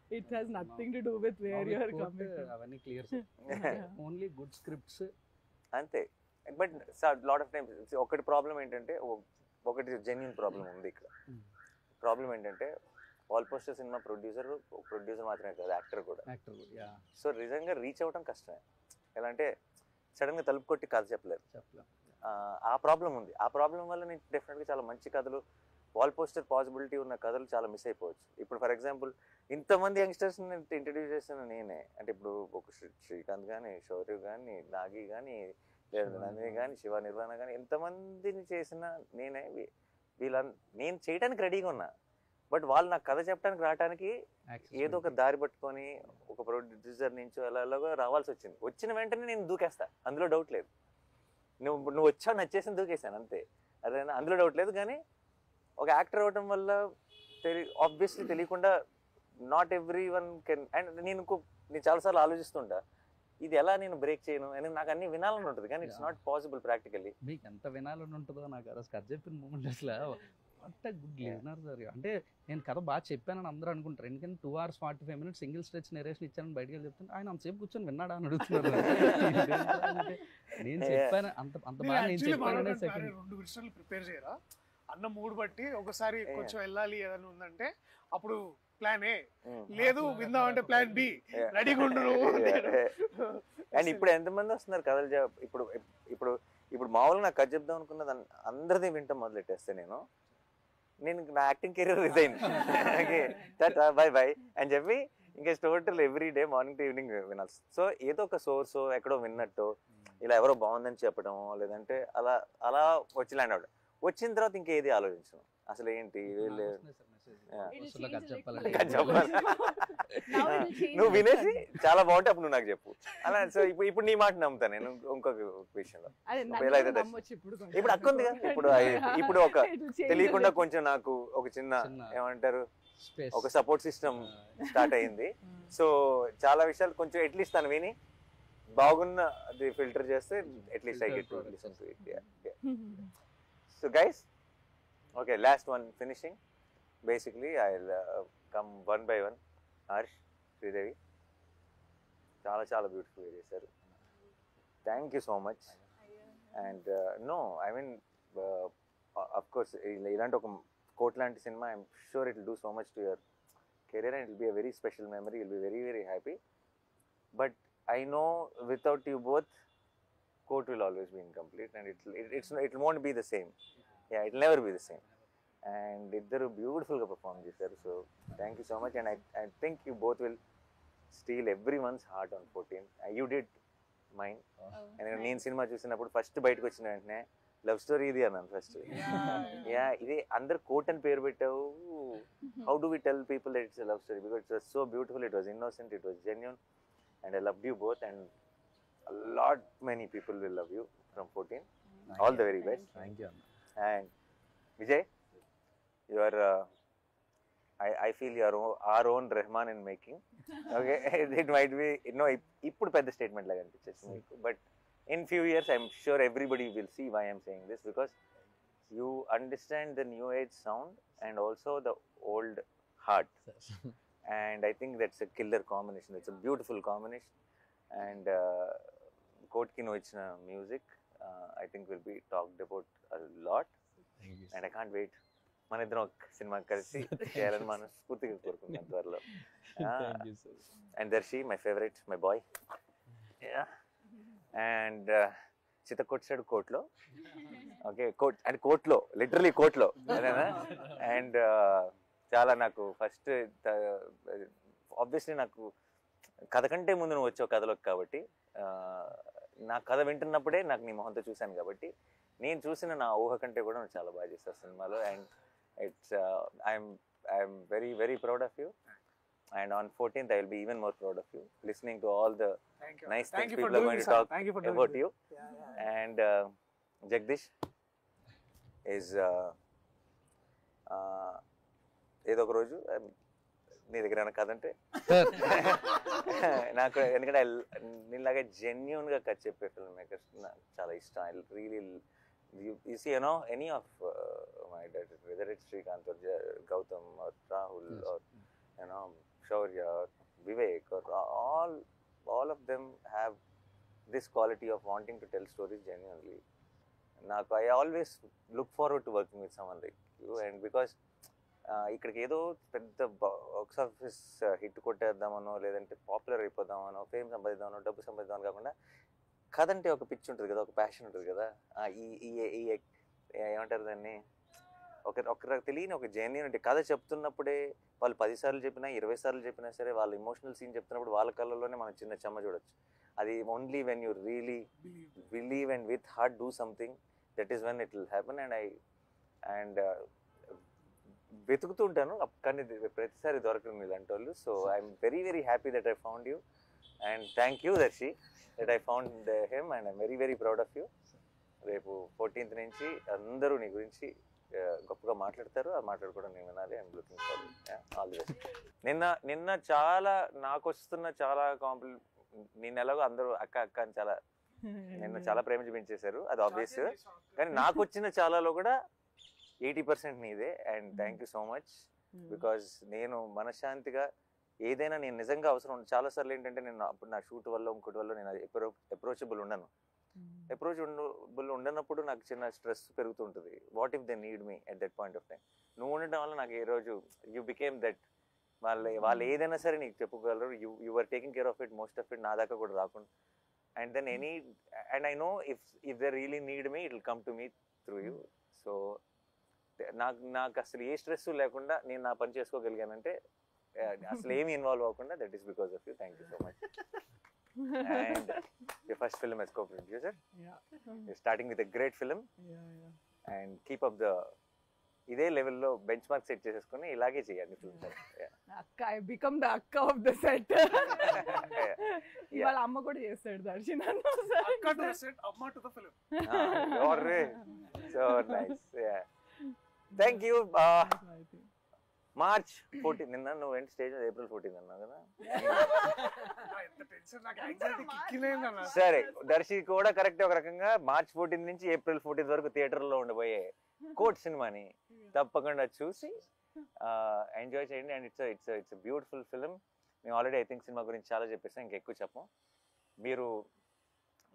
So it has nothing to do with where you are coming from. అవన్నీ clear. Yeah. Only good scripts అంతే. బట్ లాట్ ఆఫ్ టైమ్స్ ఒకటి ప్రాబ్లం ఏంటంటే, ఒకటి జెన్యున్ ప్రాబ్లం ఉంది ఇక్కడ. ప్రాబ్లం ఏంటంటే ఆల్ పోస్టర్ సినిమా ప్రొడ్యూసర్ మాత్రమే కాదు, యాక్టర్ కూడా. యాక్టర్. యా, సో నిజంగా రీచ్ అవ్వడం కష్టమే. ఎలా అంటే సడన్ గా తలుపు కొట్టి కథ చెప్పలేరు. చెప్పలేం. ఆ ప్రాబ్లం ఉంది. ఆ ప్రాబ్లం వల్ల నేను డెఫినెట్గా చాలా మంచి కథలు, వాల్ పోస్టర్ పాసిబిలిటీ ఉన్న కథలు చాలా మిస్ అయిపోవచ్చు. ఇప్పుడు ఫర్ ఎగ్జాంపుల్ ఇంతమంది యంగ్స్టర్స్ ఇంట్రడ్యూస్ చేసిన నేనే. అంటే ఇప్పుడు ఒక శ్రీకాంత్ కానీ, శౌర్య కానీ, నాగి కానీ, లేదా నందిని కానీ, శివ నిర్వాణ కానీ, ఎంతమందిని చేసిన నేనే. నేను చేయడానికి రెడీగా ఉన్నా. బట్ వాళ్ళు నాకు కథ చెప్పడానికి రావడానికి ఏదో ఒక దారి పట్టుకొని ఒక ప్రొడ్యూసర్ నుంచో ఎలాగో రావాల్సి వచ్చింది. వచ్చిన వెంటనే నేను దూకేస్తా, అందులో డౌట్ లేదు. నువ్వు వచ్చావు నచ్చేసి దూకేసాను అంతే. అదేనా, అందులో డౌట్ లేదు. కానీ ఒక యాక్టర్ అవ్వటం వల్ల ఆబ్వియస్లీ తెలియకుండా not every one can. And నేను చాలాసార్లు ఆలోచిస్తుంటా ఇది ఎలా నేను బ్రేక్ చేయను అని. నాకు అన్ని వినాలని ఉంటుంది కానీ ఇట్స్ నాట్ పాసిబుల్ ప్రాక్టికల్లీ. మీకు ఎంత వినాలని ఉంటుందో నాకు అసలు కథ చెప్పిన మూమెంట్ అసలు what a good listener sir. అంటే నేను కథ బాగా చెప్పానని అందరూ అనుకుంటారు. ఎందుకంటే 2 hours 45 minutes single stretch narration ఇచ్చానని బయటకు వెళ్ళి చెప్తాను. ఆయన అంతసేపు కూర్చొని విన్నాడా అని అడుగుతున్నారు. నేను చెప్పాను అంత బాగా నేను చెప్పాను. సెకండ్ 2 విషయాలు ప్రిపేర్ చేయరా అన్న మూడ్ బట్టి. ఒకసారి కొంచెం వెళ్ళాలి ఏదైనా ఉందంటే అప్పుడు ప్లాన్ ఏ, లేదు విందాం అంటే ప్లాన్ బి, రెడీగా ఉండు. అండ్ ఇప్పుడు ఎంతమంది వస్తున్నారు కథలు ఇప్పుడు ఇప్పుడు ఇప్పుడు మామూలుగా నాకు కథ చెప్దాం అనుకున్నది అందరిది వింటాం మొదలెట్టేస్తే నేను నా acting career resign bye bye అని చెప్పి ఇంకా total every day morning to evening వినాల్సి. సో ఏదో ఒక సోర్స్ ఎక్కడో విన్నట్టు ఇలా ఎవరో బాగుందని చెప్పడం, లేదంటే అలా అలా వచ్చి ల్యాండ్ అవడం. వచ్చిన తర్వాత ఇంకేది ఆలోచించను అసలు. ఏంటి నువ్వు వినేసి చాలా బాగుంటే అప్పుడు నువ్వు నాకు చెప్పు అలా. సో ఇప్పుడు నీ మాట నమ్ముతాను నేను. ఇంకొక విషయంలో ఇప్పుడు అక్క ఉంది కదా, ఇప్పుడు ఒక తెలియకుండా కొంచెం నాకు ఒక చిన్న ఏమంటారు ఒక సపోర్ట్ సిస్టమ్ స్టార్ట్ అయింది. సో చాలా విషయాలు కొంచెం అట్లీస్ట్ తను విని బాగున్న అది ఫిల్టర్ చేస్తే at least I get to listen to it. So guys, okay, last one finishing. Basically I come one by one. Harsh, Sridevi చాలా చాలా బ్యూటిఫుల్గా చేశారు. Thank you so much. And no I mean of course ఇలాంటి ఒక కోట్ లాంటి సినిమా I'm sure it will do so much to your career and it will be a very special memory. Will be very very happy. But I know without you both, Court will always be incomplete, and it won't be the same. Yeah, it will never be the same. And iddaru beautiful ga perform chesaru. So thank you so much, and I think you both will steal everyone's heart on 14. You did mine. And నేను cinema చూసినప్పుడు first బయటకు వచ్చిన వెంటనే love story ఇది అన్నాను first. Yeah, ఇది అందరు coat అని పేరు పెట్టావు. How do we tell people that it's a love story? Because it was so beautiful, it was innocent, it was genuine. And I loved you both, and many people will love you from 14. All the very best. Thank you. And Vijay, you are I feel you are our own Rahman in making. Okay, it might be ippudu pedda statement laga anpichesindi meeku, but in few years I'm sure everybody will see why I'm saying this, because you understand the new age sound and also the old heart. And I think that's a killer combination. It's a beautiful combination. And Kotki no ichina music, I think will be talked about a lot, and I can't wait. మన ఇద్దరం ఒక cinema కలిసి చేయాలని మనస్ఫూర్తిగా కోరుకుంటున్నాను త్వరలో. Thank you, sir. And Darshi, my favorite, my boy. Yeah. And చిత్తకోట్ side కోట్లో, ఓకే, కోట్ అండ్ కోట్లో, లిటరలీ కోట్లో, అదేనా? అండ్ చాలా నాకు ఫస్ట్ ఆబ్వియస్లీ నాకు కథ కంటే ముందు నువ్వు వచ్చావు కథలోకి, కాబట్టి నా కథ వింటున్నప్పుడే నాకు నీ మొహంతో చూశాను, కాబట్టి నేను చూసిన నా ఊహ కంటే కూడా నువ్వు చాలా బాగా చేస్తావు సినిమాలో. And it's I'm very very proud of you. And on 14th, I will be even more proud of you, listening to all the nice things people are going to talk about you. And Jagdish is ఏదో ఒక రోజు నీ దగ్గర ఏమైనా కథ అంటే నాకు, ఎందుకంటే నీలాగా జెన్యున్గా కథ చెప్పే ఫిల్మ్ మేకర్స్ నాకు చాలా ఇష్టం. I really you see, any of my directors, whether it's Srikanth or Gautam or Rahul or Shaurya or Vivek, or all of them have this quality of wanting to tell stories genuinely. I always look forward to working with someone like you, and because ఇక్కడికి ఏదో పెద్ద box office hit కొట్టేద్దామనో, లేదంటే popular అయిపోదామనో, fame సంపాదిద్దామనో, డబ్బు సంపాదిద్దామని కాకుండా కథ అంటే ఒక పిచ్చి ఉంటుంది కదా, ఒక ప్యాషన్ ఉంటుంది కదా. ఈ ఏమంటారు దాన్ని, ఒకరికి తెలియని ఒక జెన్యూనిటీ. కథ చెప్తున్నప్పుడే వాళ్ళు 10 సార్లు చెప్పినా 20 సార్లు చెప్పినా సరే, వాళ్ళ ఇమోషనల్ సీన్ చెప్తున్నప్పుడు వాళ్ళ కళ్ళల్లోనే మనం చిన్న చెమ్మ చూడొచ్చు. అది only when you really believe and with heart do something, that is when it will happen. And వెతుకుతూ ఉంటాను కానీ ప్రతిసారి దొరకను ఇలాంటి వాళ్ళు. So I'm very very happy that I found you, and thank you Darshi that I found him, and I'm very very proud of you. రేపు 14th నుంచి అందరూ నీ గురించి గొప్పగా మాట్లాడతారు, ఆ మాట్లాడుకోవడం నేను వినాలి. I'm looking for all the best. నిన్న చాలా నాకు వస్తున్న చాలా నిన్న ఎలాగో అందరూ అక్క అక్క అని చాలా నిన్న చాలా ప్రేమ చూపించేశారు, అది ఆబ్వియస్. కానీ నాకు వచ్చిన చాలాలో కూడా 80% నీదే. And thank you so much, because నేను మనశ్శాంతిగా ఏదైనా నేను నిజంగా అవసరం చాలాసార్లు ఏంటంటే, నేను అప్పుడు నా షూట్ వల్ల ఇంకోటి వల్ల నేను అప్రోచబుల్ ఉండను. అప్రోచబుల్ ఉండనప్పుడు నాకు చిన్న స్ట్రెస్ పెరుగుతుంటుంది. What if they need me at that point of time. నువ్వు ఉండటం వల్ల నాకు ఏ రోజు యూ బికేమ్ దట్. వాళ్ళు ఏదైనా సరే నీకు చెప్పుకోగలరు. You are taking care of it, most of it నా దాకా కూడా రాకుండా. And then and I know if they really need me, it will come to me through you. So నాకు అసలు ఏ స్ట్రెస్ లేకుండా నేను నా పని చేసుకోగలిగానంటే, అసలు ఏమి ఇన్వాల్వ్ అవ్వకుండా, that is because of you. Thank you so much. And your first film as co-producer. Yeah. You're starting with a great film. Yeah. And keep up ఇదే లెవెల్లో బెంచ్ మార్క్ సెట్ చేసేసుకుని ఇలాగే చేయండి ఫిల్మ్స్. అక్క, I become the అక్క of the set. ఇవాళ అమ్మ కూడా చేస్తాడు దర్శి నన్ను. అక్క టు ద సెట్, అమ్మ to the film. So nice. Thank you. March 14 నిన్న నువ్వు ఏంటి స్టేజ్ April 14 అన్నావు కదా. సరే, దర్శి కూడా కరెక్ట్. ఒక రకంగా March 14 నుంచి April 14 వరకు థియేటర్లో ఉండబోయే కోట్ సినిమాని తప్పకుండా చూసి ఎంజాయ్ చేయండి. And it's beautiful film. మేము ఆల్రెడీ ఐ థింక్ సినిమా గురించి చాలా చెప్పేసాం, ఇంకెక్కువ చెప్పం.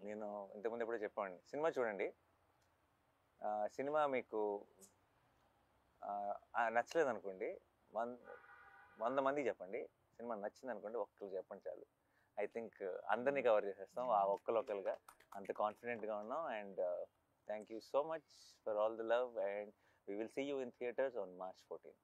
నేను ఇంతకుముందు ఎప్పుడో చెప్పండి, సినిమా చూడండి. సినిమా మీకు నచ్చలేదు అనుకోండి, 100 మందికి చెప్పండి. సినిమా నచ్చింది అనుకోండి, ఒక్కరు చెప్పండి చాలు. ఐ థింక్ అందరినీ కవర్ చేసేస్తాం ఆ ఒక్కరుగా, అంత కాన్ఫిడెంట్గా ఉన్నాం. And thank you so much for all the love, and we will see you in theatres on March 14th.